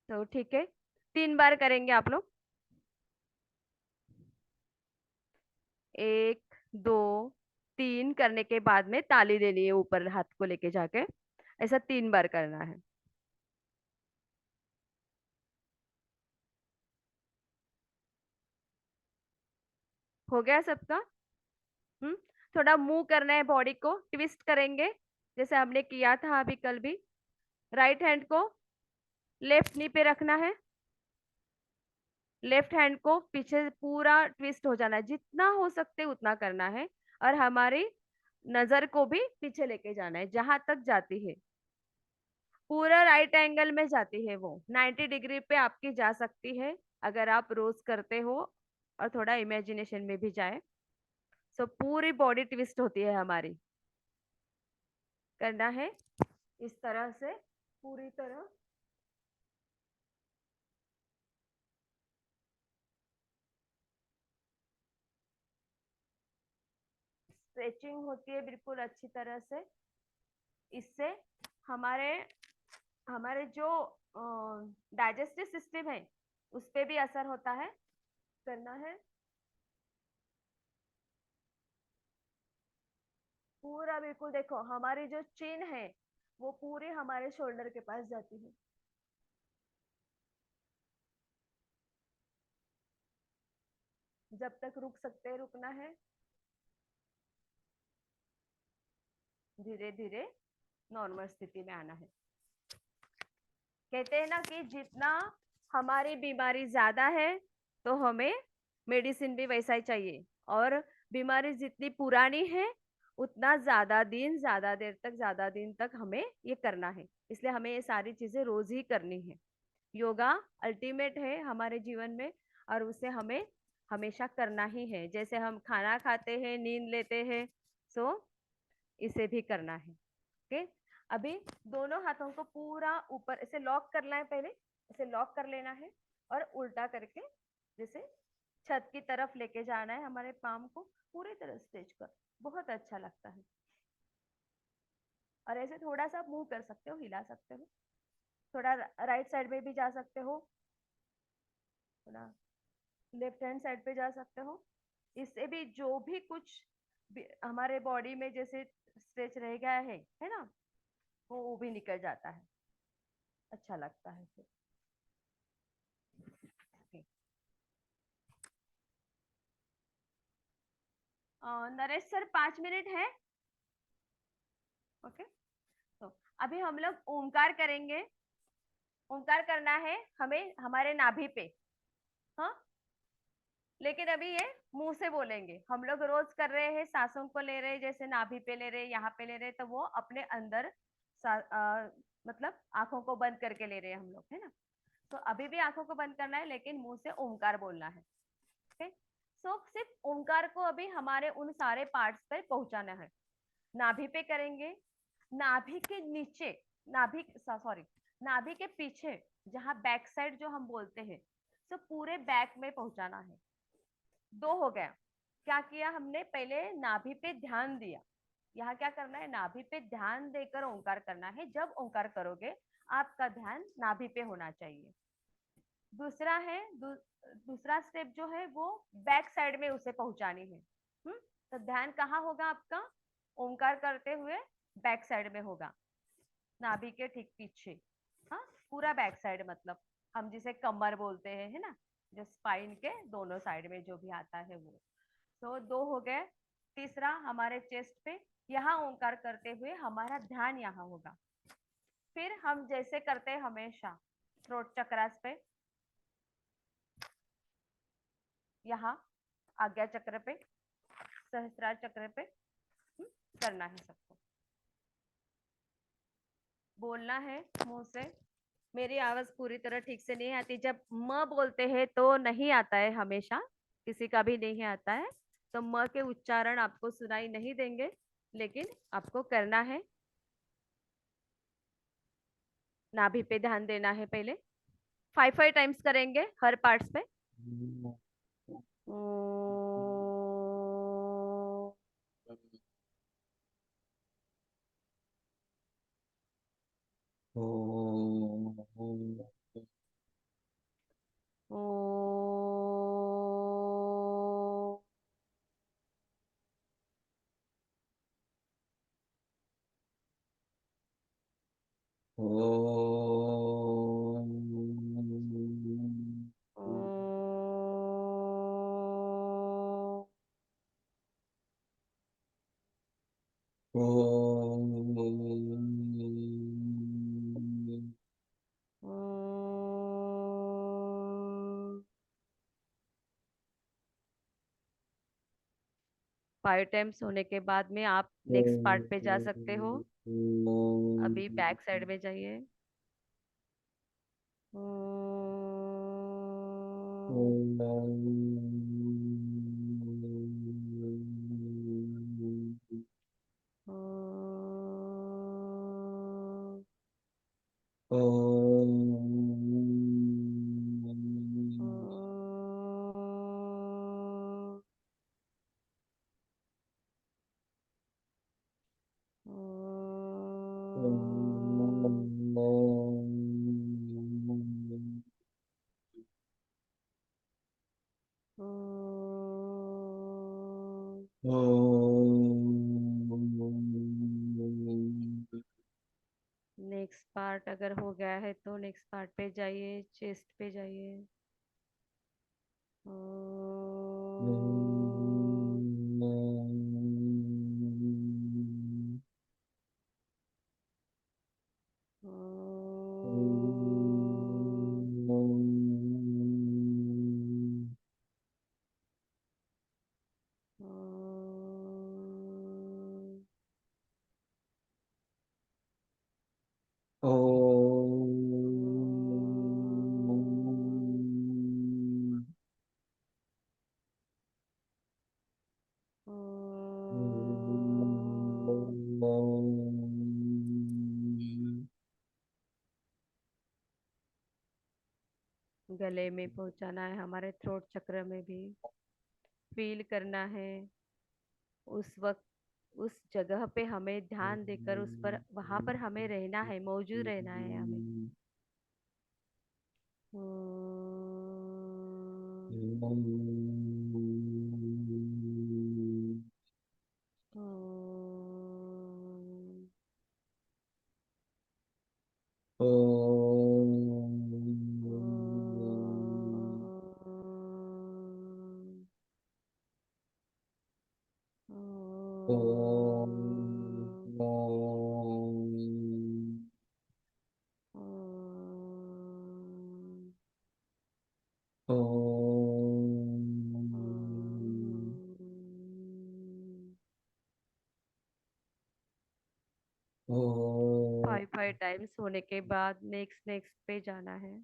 तो ठीक है, 3 बार करेंगे आप लोग। 1, 2, 3 करने के बाद में ताली देनी है ऊपर हाथ को लेके जाके। ऐसा 3 बार करना है। हो गया सबका? हम्म। थोड़ा मूव करना है, बॉडी को ट्विस्ट करेंगे जैसे हमने किया था अभी कल भी। राइट हैंड को लेफ्ट नी पे रखना है, लेफ्ट हैंड को पीछे पूरा ट्विस्ट हो जाना है, जितना हो सकते उतना करना है। और हमारी नजर को भी पीछे लेके जाना है जहां तक जाती है। पूरा राइट एंगल में जाती है, वो 90 डिग्री पे आपकी जा सकती है अगर आप रोज करते हो और थोड़ा इमेजिनेशन में भी जाए। सो पूरी बॉडी ट्विस्ट होती है हमारी। करना है इस तरह से पूरी तरह। स्ट्रेचिंग होती है बिल्कुल अच्छी तरह से। इससे हमारे हमारे जो डाइजेस्टिव सिस्टम है उस पे भी असर होता है। करना है पूरा बिल्कुल। देखो हमारी जो चिन है वो पूरी हमारे शोल्डर के पास जाती है। जब तक रुक सकते हैं रुकना है। धीरे धीरे नॉर्मल स्थिति में आना है। कहते हैं ना कि जितना हमारी बीमारी ज्यादा है तो हमें मेडिसिन भी वैसा ही चाहिए, और बीमारी जितनी पुरानी है उतना ज्यादा दिन तक हमें ये करना है। इसलिए हमें ये सारी चीजें रोज ही करनी है। योगा अल्टीमेट है हमारे जीवन में, और उसे हमें हमेशा करना ही है। जैसे हम खाना खाते हैं, नींद लेते हैं, सो इसे भी करना है। ओके। अभी दोनों हाथों को पूरा ऊपर ऐसे लॉक करना है, पहले ऐसे लॉक कर लेना है और उल्टा करके जैसे छत की तरफ लेके जाना है हमारे पाम को पूरी तरह स्ट्रेच कर। बहुत अच्छा लगता है। और ऐसे थोड़ा सा मूव कर सकते हो, हिला सकते हो, थोड़ा राइट साइड में भी जा सकते हो, थोड़ा लेफ्ट हैंड साइड पे जा सकते हो। इससे भी जो भी कुछ हमारे बॉडी में जैसे स्ट्रेच रह गया है ना, वो भी निकल जाता है। अच्छा लगता है फिर। Okay. नरेश सर 5 मिनट है। ओके। तो अभी हम लोग ओमकार करेंगे। ओमकार करना है हमें हमारे नाभि पे। हाँ, लेकिन अभी ये मुंह से बोलेंगे। हम लोग रोज कर रहे हैं, सांसों को ले रहे हैं, जैसे नाभि पे ले रहे हैं, यहाँ पे ले रहे हैं, तो वो अपने अंदर मतलब आंखों को बंद करके ले रहे हैं हम लोग, है ना। तो अभी भी आंखों को बंद करना है लेकिन मुंह से ओमकार बोलना है। ओके। सो सिर्फ ओमकार को अभी हमारे उन सारे पार्ट्स पर पहुंचाना है। नाभि पे करेंगे, नाभि के नीचे, नाभि सॉरी नाभि के पीछे, जहां बैक साइड जो हम बोलते हैं, तो पूरे बैक में पहुंचाना है। दो हो गया। क्या किया हमने, पहले नाभि पे ध्यान दिया। यहाँ क्या करना है, नाभि पे ध्यान देकर ओंकार करना है। जब ओंकार करोगे आपका ध्यान नाभि पे होना चाहिए। दूसरा है दूसरा स्टेप जो है वो बैक साइड में उसे पहुंचानी है। तो ध्यान कहाँ होगा आपका, ओंकार करते हुए बैक साइड में होगा, नाभि के ठीक पीछे। हाँ, पूरा बैक साइड मतलब हम जिसे कमर बोलते हैं, है ना, जो स्पाइन के दोनों साइड में जो भी आता है वो। तो दो हो गए। तीसरा हमारे चेस्ट पे, यहाँ ओंकार करते हुए हमारा ध्यान यहाँ होगा। फिर हम जैसे करते हैं हमेशा थ्रोट चक्रास पे, यहाँ आज्ञा चक्र पे, सहस्त्रार चक्र पे करना है सबको। बोलना है मुंह से। मेरी आवाज पूरी तरह ठीक से नहीं आती, जब म बोलते हैं तो नहीं आता है, हमेशा किसी का भी नहीं आता है, तो म के उच्चारण आपको सुनाई नहीं देंगे, लेकिन आपको करना है। नाभि पे ध्यान देना है पहले। 5 टाइम्स करेंगे हर पार्ट्स पे। फाइव टाइम्स होने के बाद में आप नेक्स्ट पार्ट पे जा सकते हो। अभी बैक साइड में जाइए। नेक्स्ट पार्ट अगर हो गया है तो नेक्स्ट पार्ट पे जाइए, चेस्ट पे जाइए। गले में पहुंचाना है, हमारे थ्रोट चक्र में भी फील करना है। उस वक्त उस जगह पे हमें ध्यान देकर उस पर वहां पर हमें रहना है, मौजूद रहना है हमें। फाइव फाइव टाइम्स होने के बाद नेक्स्ट नेक्स्ट पे जाना है।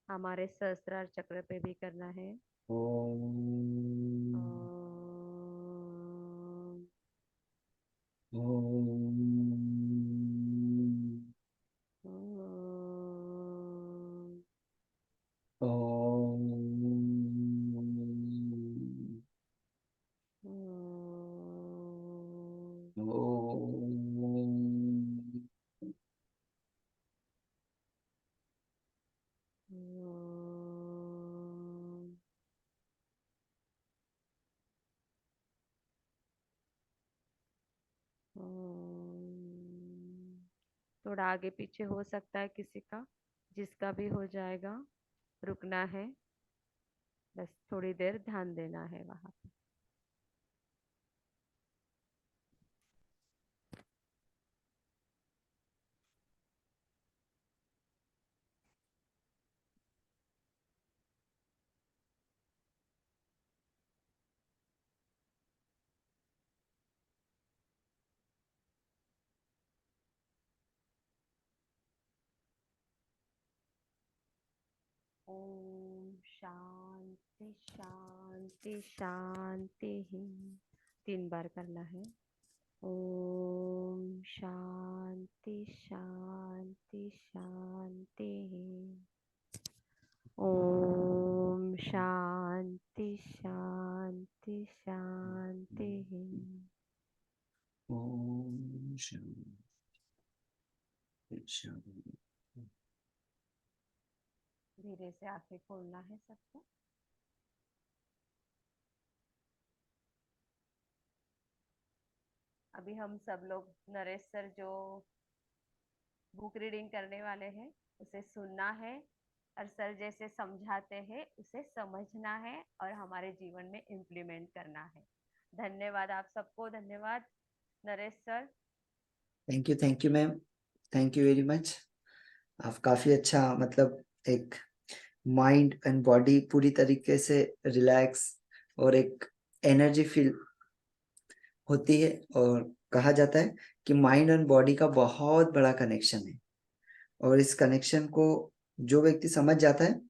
हमारे सहस्त्रार चक्र पे भी करना है। थोड़ा आगे पीछे हो सकता है किसी का, जिसका भी हो जाएगा। रुकना है, बस थोड़ी देर ध्यान देना है वहां पे। ओम शांति शांति शांति ही 3 बार करना है। ओम शांति शांति शांति ही। ओम शांति शांति शांति ही। ओम शांति शांति। धीरे से आंखें खोलना है सबको। अभी हम सब लोग नरेश सर जो बुक रीडिंग करने वाले हैं उसे सुनना है और सर जैसे समझाते हैं उसे समझना है और हमारे जीवन में इम्प्लीमेंट करना है। धन्यवाद आप सबको। धन्यवाद Naresh sir. Thank you ma'am, thank you very much. आप काफी अच्छा मतलब एक माइंड एंड बॉडी पूरी तरीके से रिलैक्स और एक एनर्जी फील होती है। और कहा जाता है कि माइंड एंड बॉडी का बहुत बड़ा कनेक्शन है, और इस कनेक्शन को जो व्यक्ति समझ जाता है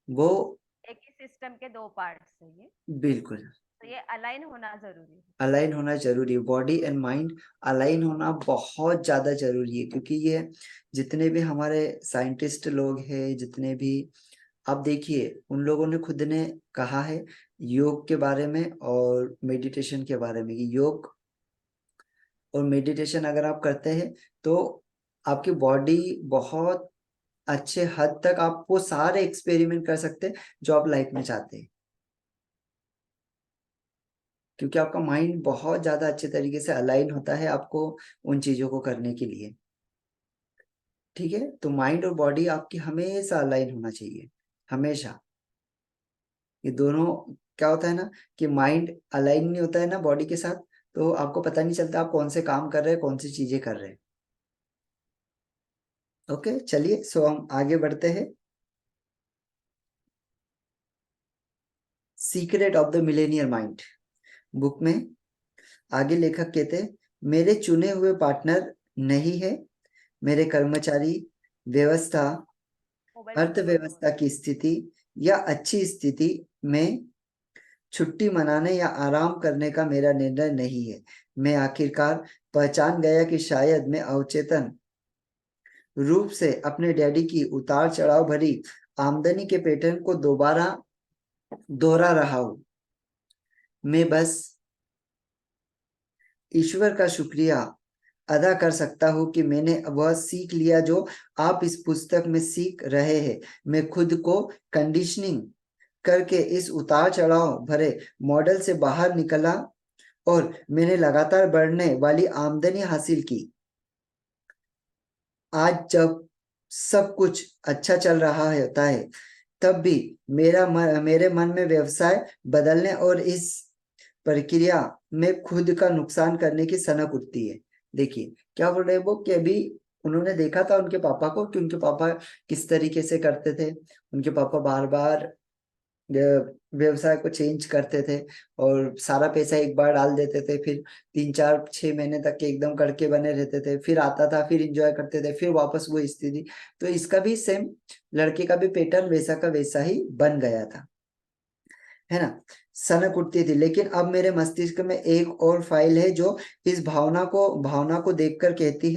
वो एक ही सिस्टम के 2 पार्ट्स है ये, बिल्कुल तो ये अलाइन होना जरूरी है। अलाइन होना जरूरी है। बॉडी एंड माइंड अलाइन होना बहुत ज्यादा जरूरी है, क्योंकि ये जितने भी हमारे साइंटिस्ट लोग हैं, जितने भी आप देखिए, उन लोगों ने खुद ने कहा है योग के बारे में और मेडिटेशन के बारे में कि योग और मेडिटेशन अगर आप करते हैं तो आपकी बॉडी बहुत अच्छे हद तक आप वो सारे एक्सपेरिमेंट कर सकते हैं जो आप लाइफ में चाहते हैं, क्योंकि आपका माइंड बहुत ज्यादा अच्छे तरीके से अलाइन होता है आपको उन चीजों को करने के लिए। ठीक है, तो माइंड और बॉडी आपकी हमेशा अलाइन होना चाहिए, हमेशा। ये दोनों क्या होता है ना कि माइंड अलाइन नहीं होता है ना बॉडी के साथ, तो आपको पता नहीं चलता आप कौन से काम कर रहे हैं, कौन सी चीजें कर रहे हैं। ओके, चलिए सो हम आगे बढ़ते हैं। Secret of the Millionaire mind book में आगे लेखक कहते हैं, मेरे चुने हुए पार्टनर नहीं है, मेरे कर्मचारी, व्यवस्था, अर्थव्यवस्था की स्थिति या अच्छी स्थिति में छुट्टी मनाने या आराम करने का मेरा निर्णय नहीं है। मैं आखिरकार पहचान गया कि शायद मैं अवचेतन रूप से अपने डैडी की उतार चढ़ाव भरी आमदनी के पैटर्न को दोबारा दोहरा रहा हूं। मैं बस ईश्वर का शुक्रिया अदा कर सकता हूं कि मैंने वह सीख लिया जो आप इस पुस्तक में सीख रहे हैं। मैं खुद को कंडीशनिंग करके इस उतार चढ़ाव भरे मॉडल से बाहर निकला और मैंने लगातार बढ़ने वाली आमदनी हासिल की। आज जब सब कुछ अच्छा चल रहा होता है तब भी मेरे मन में व्यवसाय बदलने और इस प्रक्रिया में खुद का नुकसान करने की सनक उठती है। देखिए क्या बोल रहे हैं वो, कि अभी उन्होंने देखा था उनके पापा को कि उनके पापा किस तरीके से करते थे। उनके पापा बार बार व्यवसाय को चेंज करते थे और सारा पैसा एक बार डाल देते थे, फिर 3 4 6 महीने तक के एकदम करके बने रहते थे, फिर आता था, फिर एंजॉय करते थे, फिर वापस वो स्थिति। तो इसका भी सेम, लड़के का भी पैटर्न वैसा का वैसा ही बन गया था, है ना। सनक उठती थी। लेकिन अब मेरे मस्तिष्क में एक और फाइल है जो इस भावना को देखकर कहती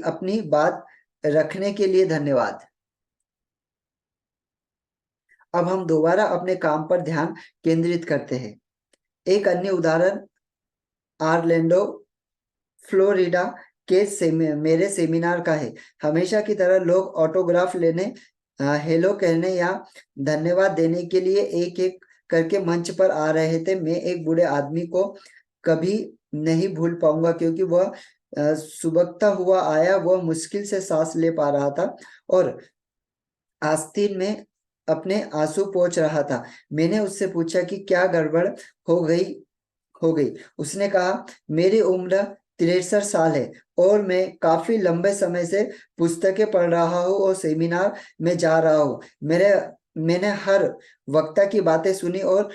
अपनी बात रखने के लिए धन्यवाद। अब हम दोबारा अपने काम पर ध्यान केंद्रित करते हैं। एक अन्य उदाहरण ऑरलैंडो फ्लोरिडा के मेरे सेमिनार का है। हमेशा की तरह लोग ऑटोग्राफ लेने, हेलो कहने या धन्यवाद देने के लिए एक एक करके मंच पर आ रहे थे। मैं एक बूढ़े आदमी को कभी नहीं भूल पाऊंगा क्योंकि वह सुबकता हुआ आया। वह मुश्किल से सांस ले पा रहा था और आस्तीन में अपने आंसू पोंछ रहा था। मैंने उससे पूछा कि क्या गड़बड़ हो गई। उसने कहा, मेरी उम्र 63 साल है और मैं काफी लंबे समय से पुस्तकें पढ़ रहा हूँ और सेमिनार में जा रहा हूँ। मैंने हर वक्ता की बातें सुनी और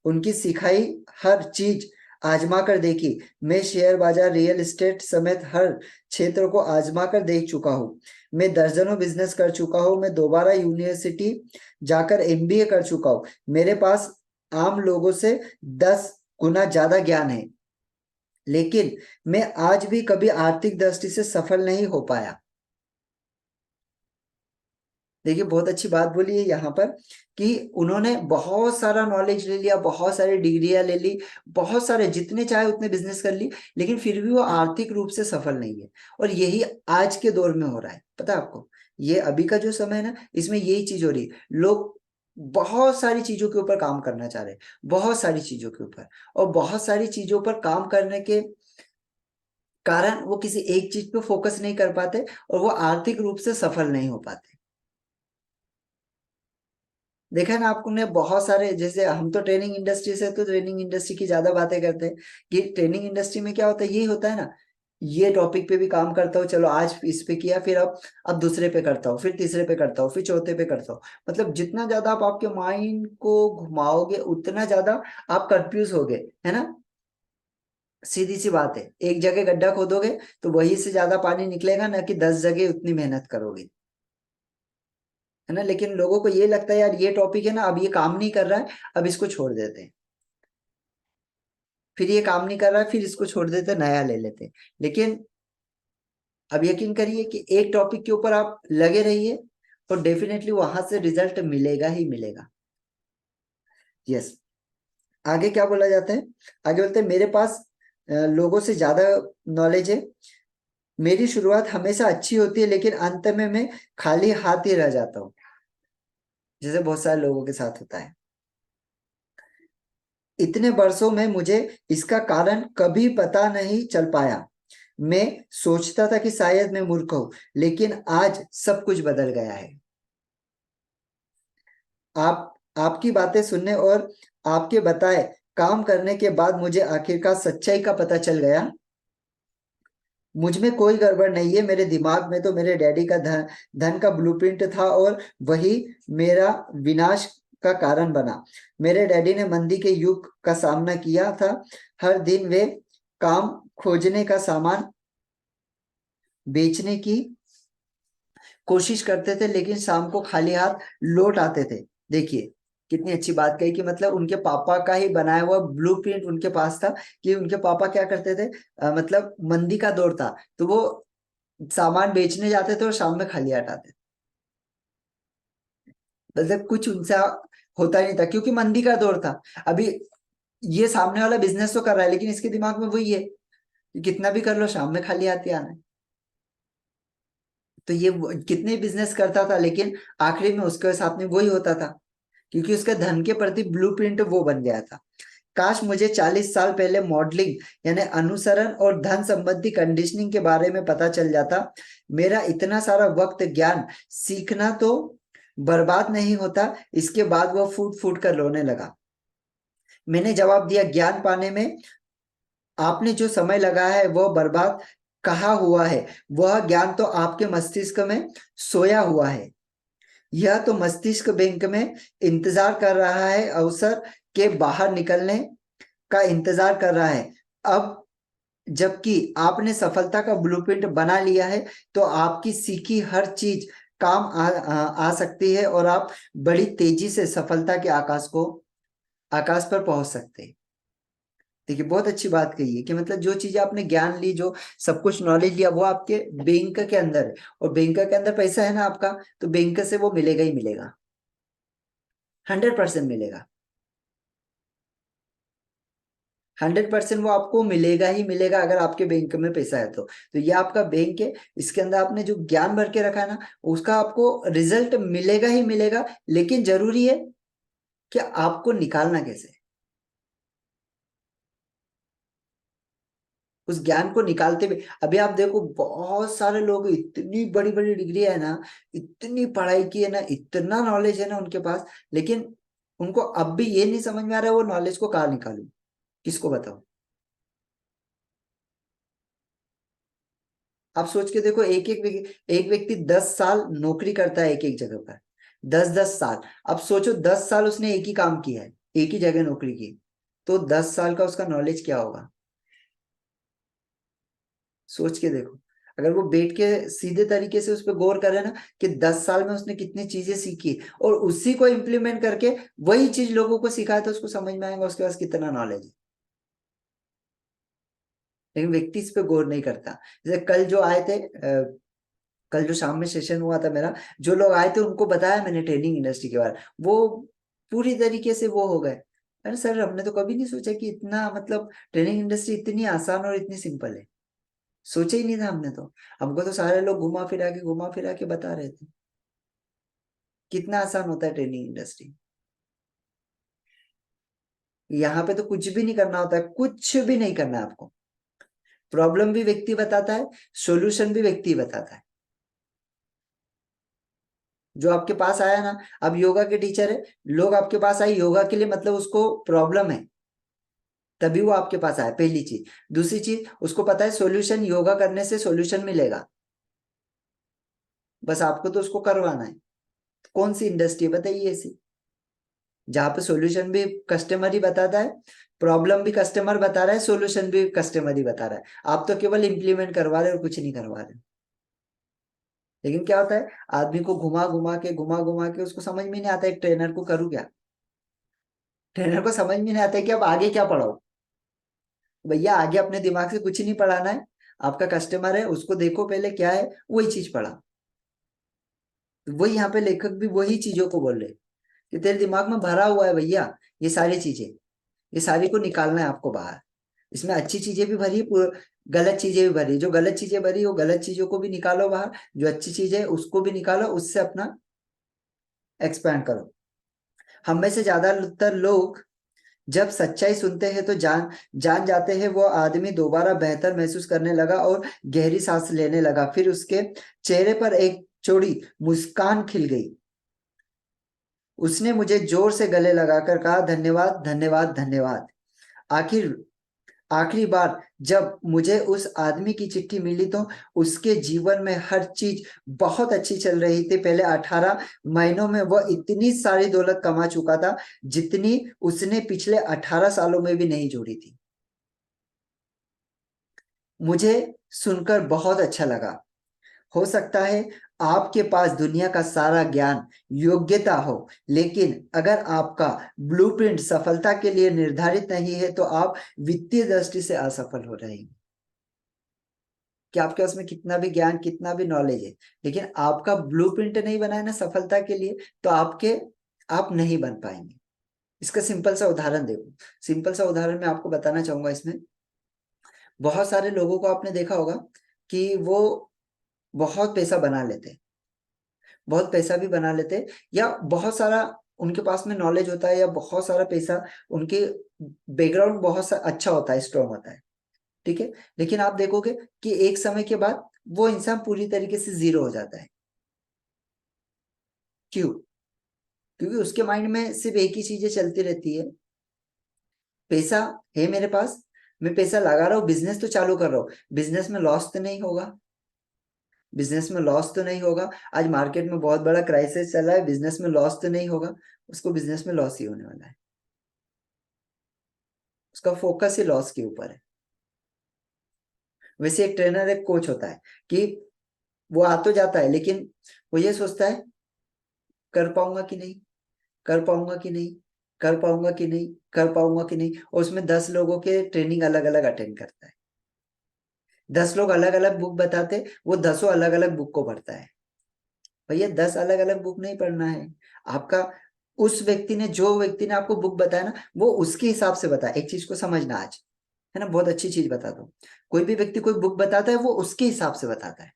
उनकी सिखाई हर चीज आजमा कर देखी। मैं शेयर बाजार, रियल एस्टेट समेत हर क्षेत्र को आजमा कर देख चुका हूँ। मैं दर्जनों बिजनेस कर चुका हूँ। मैं दोबारा यूनिवर्सिटी जाकर एमबीए कर चुका हूँ। मेरे पास आम लोगों से 10 गुना ज्यादा ज्ञान है, लेकिन मैं आज भी कभी आर्थिक दृष्टि से सफल नहीं हो पाया। देखिए, बहुत अच्छी बात बोली है यहाँ पर कि उन्होंने बहुत सारा नॉलेज ले लिया, बहुत सारी डिग्रियां ले ली, बहुत सारे जितने चाहे उतने बिजनेस कर ली, लेकिन फिर भी वो आर्थिक रूप से सफल नहीं है। और यही आज के दौर में हो रहा है, पता है आपको। ये अभी का जो समय है ना, इसमें यही चीज हो रही है। लोग बहुत सारी चीजों के ऊपर काम करना चाह रहे हैं, बहुत सारी चीजों के ऊपर, और बहुत सारी चीजों पर काम करने के कारण वो किसी एक चीज पे फोकस नहीं कर पाते और वो आर्थिक रूप से सफल नहीं हो पाते। देखा ना आपने, बहुत सारे, जैसे हम तो ट्रेनिंग इंडस्ट्री से, तो ट्रेनिंग इंडस्ट्री की ज्यादा बातें करते हैं कि ट्रेनिंग इंडस्ट्री में क्या होता है, यही होता है ना। ये टॉपिक पे भी काम करता हूँ, चलो आज इस पे किया, फिर अब दूसरे पे करता हूँ, फिर तीसरे पे करता हूँ, फिर चौथे पे करता हूँ। मतलब जितना ज्यादा आप आपके माइंड को घुमाओगे उतना ज्यादा आप कंफ्यूज होगे, है ना। सीधी सी बात है, एक जगह गड्ढा खोदोगे तो वही से ज्यादा पानी निकलेगा ना कि 10 जगह उतनी मेहनत करोगे, है ना। लेकिन लोगों को ये लगता है यार ये टॉपिक है ना, अब ये काम नहीं कर रहा है, अब इसको छोड़ देते हैं। फिर ये काम नहीं कर रहा है, फिर इसको छोड़ देते हैं, नया ले लेते हैं। लेकिन अब यकीन करिए कि एक टॉपिक के ऊपर आप लगे रहिए और डेफिनेटली वहां से रिजल्ट मिलेगा ही मिलेगा। यस। आगे क्या बोला जाता है, आगे बोलते हैं मेरे पास लोगों से ज्यादा नॉलेज है। मेरी शुरुआत हमेशा अच्छी होती है, लेकिन अंत में मैं खाली हाथ ही रह जाता हूँ, जैसे बहुत सारे लोगों के साथ होता है। इतने वर्षों में मुझे इसका कारण कभी पता नहीं चल पाया। मैं सोचता था कि शायद मैं मूर्ख हूं, लेकिन आज सब कुछ बदल गया है। आपकी बातें सुनने और आपके बताए काम करने के बाद मुझे आखिरकार सच्चाई का पता चल गया। मुझ में कोई गड़बड़ नहीं है। मेरे दिमाग में तो मेरे डैडी का धन धन का ब्लूप्रिंट था और वही मेरा विनाश का कारण बना। मेरे डैडी ने मंदी के युग का सामना किया था। हर दिन वे काम खोजने का सामान बेचने की कोशिश करते थे, लेकिन शाम को खाली हाथ लौट आते थे। देखिए कितनी अच्छी बात कही कि मतलब उनके पापा का ही बनाया हुआ ब्लूप्रिंट उनके पास था कि उनके पापा क्या करते थे। मतलब मंदी का दौर था तो वो सामान बेचने जाते थे और शाम में खाली हाथ आते थे। मतलब कुछ उनसे होता ही नहीं था क्योंकि मंदी का दौर था। अभी ये सामने वाला बिजनेस तो कर रहा है, लेकिन इसके दिमाग में वही है कि कितना भी कर लो शाम में खाली हाथ ही आना है। तो ये कितने बिजनेस करता था, लेकिन आखिरी में उसके साथ में वही होता था क्योंकि उसका धन के प्रति ब्लूप्रिंट वो बन गया था। काश मुझे 40 साल पहले मॉडलिंग यानी अनुसरण और धन संबंधी कंडीशनिंग के बारे में पता चल जाता। मेरा इतना सारा वक्त ज्ञान सीखना तो बर्बाद नहीं होता। इसके बाद वह फूट फूट कर रोने लगा। मैंने जवाब दिया, ज्ञान पाने में आपने जो समय लगाया है वह बर्बाद कहाँ हुआ है। वह ज्ञान तो आपके मस्तिष्क में सोया हुआ है। यह तो मस्तिष्क बैंक में इंतजार कर रहा है, अवसर के बाहर निकलने का इंतजार कर रहा है। अब जबकि आपने सफलता का ब्लूप्रिंट बना लिया है, तो आपकी सीखी हर चीज काम आ सकती है और आप बड़ी तेजी से सफलता के आकाश पर पहुंच सकते हैं। देखिए बहुत अच्छी बात कही है कि मतलब जो चीज आपने ज्ञान ली, जो सब कुछ नॉलेज लिया, वो आपके बैंक के अंदर है। और बैंक के अंदर पैसा है ना आपका, तो बैंक से वो मिलेगा ही मिलेगा, 100% मिलेगा। 100% वो आपको मिलेगा ही मिलेगा अगर आपके बैंक में पैसा है तो ये आपका बैंक है। इसके अंदर आपने जो ज्ञान भर के रखा है ना, उसका आपको रिजल्ट मिलेगा ही मिलेगा। लेकिन जरूरी है कि आपको निकालना कैसे है। उस ज्ञान को निकालते हुए अभी आप देखो बहुत सारे लोग, इतनी बड़ी बड़ी डिग्री है ना, इतनी पढ़ाई की है ना, इतना नॉलेज है ना उनके पास, लेकिन उनको अब भी ये नहीं समझ में आ रहा है वो नॉलेज को कहाँ निकालूं, किसको बताऊं। आप सोच के देखो, एक व्यक्ति 10 साल नौकरी करता है एक एक जगह पर, 10-10 साल। अब सोचो 10 साल उसने एक ही काम किया है, एक ही जगह नौकरी की। तो 10 साल का उसका नॉलेज क्या होगा? सोच के देखो। अगर वो बैठ के सीधे तरीके से उस पर गौर करे ना कि 10 साल में उसने कितनी चीजें सीखी और उसी को इम्प्लीमेंट करके वही चीज लोगों को सिखाए, तो उसको समझ में आएगा उसके पास कितना नॉलेज है। लेकिन व्यक्ति इस पे गौर नहीं करता। जैसे कल जो आए थे, कल जो शाम में सेशन हुआ था मेरा, जो लोग आए थे उनको बताया मैंने ट्रेनिंग इंडस्ट्री के बारे में, वो पूरी तरीके से वो हो गए, अरे सर हमने तो कभी नहीं सोचा कि इतना मतलब ट्रेनिंग इंडस्ट्री इतनी आसान और इतनी सिंपल है। सोचा ही नहीं था हमने तो। हमको तो सारे लोग घुमा फिरा के बता रहे थे कितना आसान होता है ट्रेनिंग इंडस्ट्री। यहाँ पे तो कुछ भी नहीं करना होता है, कुछ भी नहीं करना है आपको। प्रॉब्लम भी व्यक्ति बताता है, सॉल्यूशन भी व्यक्ति बताता है। जो आपके पास आया ना, अब योगा के टीचर है, लोग आपके पास आए योगा के लिए, मतलब उसको प्रॉब्लम है तभी वो आपके पास आया, पहली चीज। दूसरी चीज, उसको पता है सॉल्यूशन, योगा करने से सॉल्यूशन मिलेगा, बस आपको तो उसको करवाना है। कौन सी इंडस्ट्री है बताइए ऐसी जहां पे सॉल्यूशन भी कस्टमर ही बताता है, प्रॉब्लम भी कस्टमर बता रहा है, सॉल्यूशन भी कस्टमर ही बता रहा है, आप तो केवल इंप्लीमेंट करवा रहे हो और कुछ नहीं करवा रहे। लेकिन क्या होता है, आदमी को घुमा घुमा के उसको समझ में नहीं आता एक ट्रेनर को करूँ क्या। ट्रेनर को समझ में नहीं आता है कि अब आगे क्या पढ़ाओ। भैया आगे अपने दिमाग से कुछ नहीं पढ़ाना है, आपका कस्टमर है उसको देखो पहले क्या है, वही चीज पढ़ा। तो वही यहाँ पे लेखक भी वही चीजों को बोल रहे हैं कि तेरे दिमाग में भरा हुआ है भैया ये सारी चीजें, ये सारी को निकालना है आपको बाहर। इसमें अच्छी चीजें भी भरी, गलत चीजें भी भरी, जो गलत चीजें भरी वो गलत चीजों को भी निकालो बाहर, जो अच्छी चीजें है उसको भी निकालो, उससे अपना एक्सपैंड करो। हम में से ज्यादातर लोग जब सच्चाई सुनते हैं तो जान जान जाते हैं वो आदमी दोबारा बेहतर महसूस करने लगा और गहरी सांस लेने लगा। फिर उसके चेहरे पर एक चौड़ी मुस्कान खिल गई। उसने मुझे जोर से गले लगाकर कहा, धन्यवाद धन्यवाद धन्यवाद। आखिर आखिरी बार जब मुझे उस आदमी की चिट्ठी मिली तो उसके जीवन में हर चीज बहुत अच्छी चल रही थी। पहले 18 महीनों में वह इतनी सारी दौलत कमा चुका था जितनी उसने पिछले 18 सालों में भी नहीं जोड़ी थी। मुझे सुनकर बहुत अच्छा लगा। हो सकता है आपके पास दुनिया का सारा ज्ञान, योग्यता हो, लेकिन अगर आपका ब्लूप्रिंट सफलता के लिए निर्धारित नहीं है तो आप वित्तीय दृष्टि से असफल हो रहे हैं। कि आपके पास में कितना भी ज्ञान, कितना भी नॉलेज है, लेकिन आपका ब्लूप्रिंट नहीं बना है ना सफलता के लिए, तो आप नहीं बन पाएंगे। इसका सिंपल सा उदाहरण देखो, सिंपल सा उदाहरण मैं आपको बताना चाहूंगा इसमें। बहुत सारे लोगों को आपने देखा होगा कि वो बहुत पैसा बना लेते, बहुत पैसा भी बना लेते, या बहुत सारा उनके पास में नॉलेज होता है, या बहुत सारा पैसा, उनके बैकग्राउंड अच्छा होता है, स्ट्रांग होता है, ठीक है। लेकिन आप देखोगे कि एक समय के बाद वो इंसान पूरी तरीके से जीरो हो जाता है। क्यों? क्योंकि उसके माइंड में सिर्फ एक ही चीजें चलती रहती है, पैसा है मेरे पास, मैं पैसा लगा रहा हूँ, बिजनेस तो चालू कर रहा हूँ, बिजनेस में लॉस तो नहीं होगा, बिजनेस में लॉस तो नहीं होगा। आज मार्केट में बहुत बड़ा क्राइसिस चल रहा है, बिजनेस में लॉस तो नहीं होगा। उसको बिजनेस में लॉस ही होने वाला है, उसका फोकस ही लॉस के ऊपर है। वैसे एक ट्रेनर, एक कोच होता है कि वो आ तो जाता है, लेकिन वो ये सोचता है कर पाऊंगा कि नहीं, कर पाऊंगा कि नहीं, कर पाऊंगा कि नहीं, कर पाऊंगा कि नहीं, और उसमें 10 लोगों के ट्रेनिंग अलग अलग अटेंड करता है। 10 लोग अलग अलग बुक बताते, वो 10 अलग अलग बुक को पढ़ता है। भैया 10 अलग अलग बुक नहीं पढ़ना है आपका। उस व्यक्ति ने, जो व्यक्ति ने आपको बुक बताया ना, वो उसके हिसाब से बताया। एक चीज को समझना आज, है ना, बहुत अच्छी चीज बता दो। कोई भी व्यक्ति कोई बुक बताता है वो उसके हिसाब से बताता है।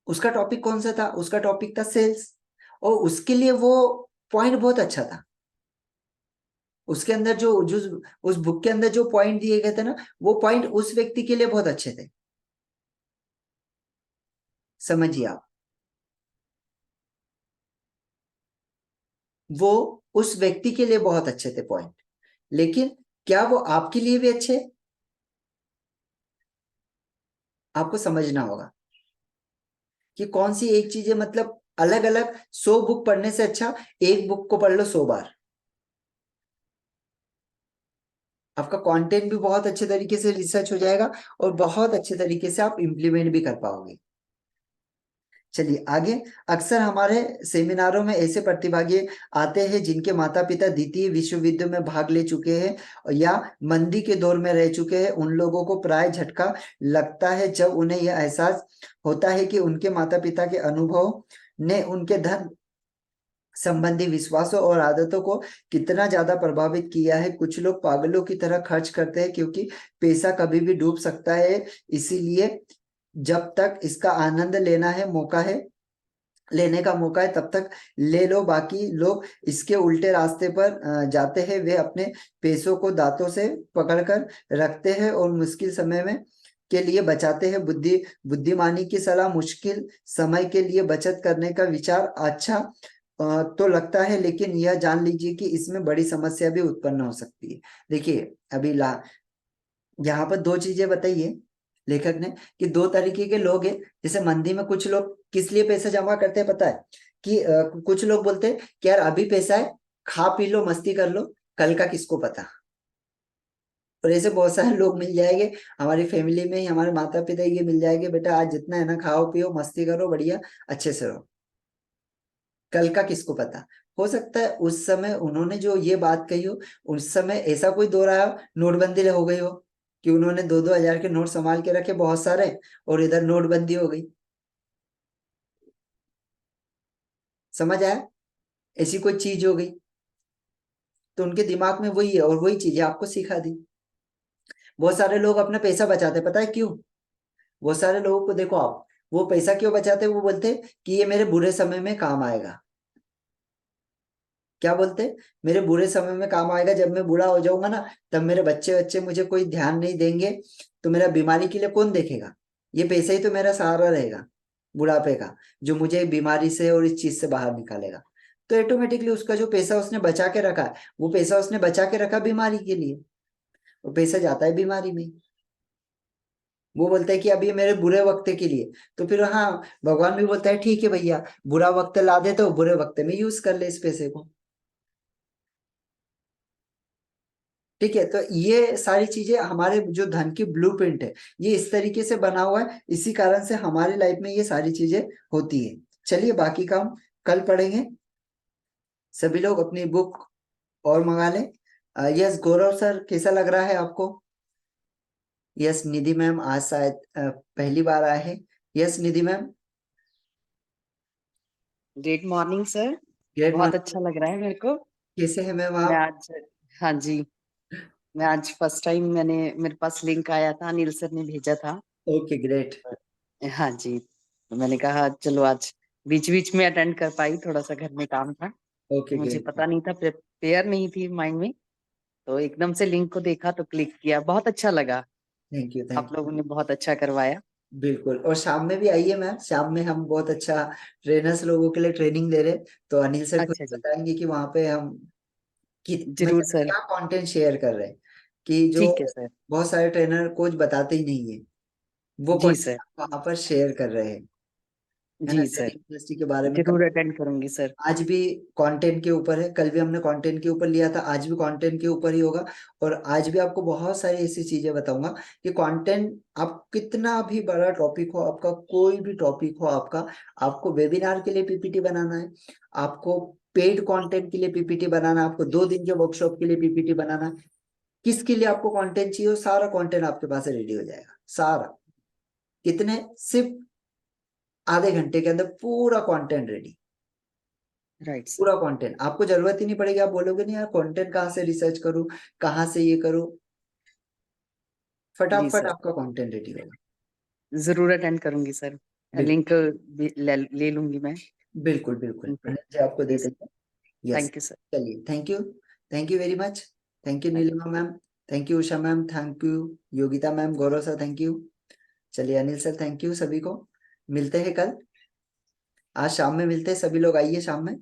उसका टॉपिक कौन सा था? उसका टॉपिक था सेल्स, और उसके लिए वो पॉइंट बहुत अच्छा था। उसके अंदर जो उस बुक के अंदर जो पॉइंट दिए गए थे ना, वो पॉइंट उस व्यक्ति के लिए बहुत अच्छे थे। समझिए आप, वो उस व्यक्ति के लिए बहुत अच्छे थे पॉइंट, लेकिन क्या वो आपके लिए भी अच्छे? आपको समझना होगा कि कौन सी एक चीज है, मतलब अलग अलग 100 बुक पढ़ने से अच्छा एक बुक को पढ़ लो 100 बार। आपका कंटेंट भी बहुत अच्छे तरीके से रिसर्च हो जाएगा और बहुत अच्छे तरीके से आप इम्प्लीमेंट भी कर पाओगे। चलिए आगे। अक्सर हमारे सेमिनारों में ऐसे प्रतिभागी आते हैं जिनके माता पिता द्वितीय विश्व युद्ध में भाग ले चुके हैं या मंदी के दौर में रह चुके हैं। उन लोगों को प्राय झटका लगता है जब उन्हें यह एहसास होता है कि उनके माता पिता के अनुभव ने उनके धन संबंधी विश्वासों और आदतों को कितना ज्यादा प्रभावित किया है। कुछ लोग पागलों की तरह खर्च करते हैं क्योंकि पैसा कभी भी डूब सकता है, इसीलिए जब तक इसका आनंद लेने का मौका है तब तक ले लो। बाकी लोग इसके उल्टे रास्ते पर जाते हैं। वे अपने पैसों को दांतों से पकड़कर रखते हैं और मुश्किल समय में के लिए बचाते हैं। बुद्धिमानी की सलाह, मुश्किल समय के लिए बचत करने का विचार अच्छा तो लगता है, लेकिन यह जान लीजिए कि इसमें बड़ी समस्या भी उत्पन्न हो सकती है। देखिए अभी यहाँ पर दो चीजें बताई है लेखक ने कि दो तरीके के लोग हैं। जैसे मंदी में कुछ लोग किस लिए पैसे जमा करते हैं पता है कि कुछ लोग बोलते हैं कि यार अभी पैसा है, खा पी लो, मस्ती कर लो, कल का किसको पता। और ऐसे बहुत सारे लोग मिल जाएंगे हमारी फैमिली में ही, हमारे माता पिता ये मिल जाएंगे, बेटा आज जितना है ना खाओ पियो मस्ती करो, बढ़िया अच्छे से रहो, कल का किसको पता। हो सकता है उस समय उन्होंने जो ये बात कही हो, उस समय ऐसा कोई दौर आया, नोटबंदी हो गई हो कि उन्होंने 2-2 हजार के नोट संभाल के रखे बहुत सारे और इधर नोटबंदी हो गई। समझ आया? ऐसी कोई चीज हो गई तो उनके दिमाग में वही है और वही चीजें आपको सिखा दी। बहुत सारे लोग अपना पैसा बचाते, पता है क्यों? बहुत सारे लोगों को देखो आप, वो पैसा क्यों बचाते, वो बोलते कि ये मेरे बुरे समय में काम आएगा। क्या बोलते? मेरे बुरे समय में काम आएगा, जब मैं बूढ़ा हो जाऊंगा ना तब मेरे बच्चे बच्चे मुझे कोई ध्यान नहीं देंगे, तो मेरा बीमारी के लिए कौन देखेगा? ये पैसा ही तो मेरा सहारा रहेगा बुढ़ापे का, जो मुझे बीमारी से और इस चीज से बाहर निकालेगा। तो ऑटोमेटिकली उसका जो पैसा उसने बचा के रखा है, वो पैसा उसने बचा के रखा बीमारी के लिए, वो पैसा जाता है बीमारी में। वो बोलता है कि अभी मेरे बुरे वक्त के लिए, तो फिर हाँ भगवान भी बोलता है ठीक है भैया, बुरा वक्त ला दे तो बुरे वक्त में यूज कर ले इस पैसे को। ठीक है, तो ये सारी चीजें हमारे जो धन की ब्लूप्रिंट है, ये इस तरीके से बना हुआ है, इसी कारण से हमारी लाइफ में ये सारी चीजें होती है। चलिए बाकी का हम कल पढ़ेंगे। सभी लोग अपनी बुक और मंगा लें। यस गौरव सर, कैसा लग रहा है आपको? यस निधि मैम आज शायद पहली बार आए हैं। Yes Nidhi ma'am. Good morning sir. Great बहुत मॉर्निंग। अच्छा लग रहा है मेरे को। कैसे हैं मैम मैं आप? आज हाँ जी, मैं आज फर्स्ट टाइम मेरे पास लिंक आया था, अनिल सर ने भेजा था। Okay great. हाँ जी, तो मैंने कहा चलो आज बीच बीच में अटेंड कर पाई, थोड़ा सा घर में काम था तो ओके मुझे ग्रेट। पता नहीं था, प्रिपेयर नहीं थी माइंड में, तो एकदम से लिंक को देखा तो क्लिक किया, बहुत अच्छा लगा। थैंक यू आप थैंक लोगों यू। ने बहुत अच्छा करवाया। बिल्कुल, और शाम में भी आइए मैम, शाम में हम बहुत अच्छा ट्रेनर्स लोगों के लिए ट्रेनिंग दे रहे हैं, तो अनिल सर खुद अच्छा जी, बताएंगे कि वहाँ पे हम कि जरूर मतलब सर। क्या कंटेंट शेयर कर रहे हैं, कि जो ठीक है सर। बहुत सारे ट्रेनर कोच बताते ही नहीं है, वो जी कंटेंट सर। वहाँ पर शेयर कर रहे हैं, है ना, जी सर, सेलिंग इंडस्ट्री के बारे में। जरूर अटेंड करूंगी सर। आज भी कंटेंट के ऊपर है, कल भी हमने कंटेंट के ऊपर लिया था, आज भी कंटेंट के ऊपर ही होगा। और आज भी आपको बहुत सारी ऐसी चीजें बताऊंगा कि कंटेंट, आप कितना भी बड़ा टॉपिक हो आपका, कोई भी टॉपिक हो आपका, आपको वेबिनार के लिए पीपीटी बनाना है, आपको पेड कंटेंट के लिए पीपीटी बनाना है, आपको 2 दिन के वर्कशॉप के लिए पीपीटी बनाना है, किसके लिए आपको कंटेंट चाहिए, सारा कंटेंट आपके पास रेडी हो जाएगा सारा। कितने? सिर्फ आधे घंटे के अंदर पूरा कंटेंट रेडी। Right sir. पूरा कंटेंट, आपको जरूरत ही नहीं पड़ेगी, आप बोलोगे नहीं यार कंटेंट कहाँ से रिसर्च करूँ, कहाँ से ये करूँ, जी फटाफट सर, आपका कंटेंट रेडी होगा। जरूर अटेंड करूंगी सर। बिल्कुल लिंक ले लूंगी मैं। बिल्कुल बिल्कुल, ठीक है। अनिल जी आपको दे जी सर, देंगे। यस। Thank you sir. चलिए thank you very much. Thank you Nilima ma'am, thank you Usha ma'am, thank you Yogita ma'am, Gaurav sir thank you. चलिए अनिल सर थैंक यू। सभी को मिलते हैं कल, आज शाम में मिलते हैं, सभी लोग आइए शाम में।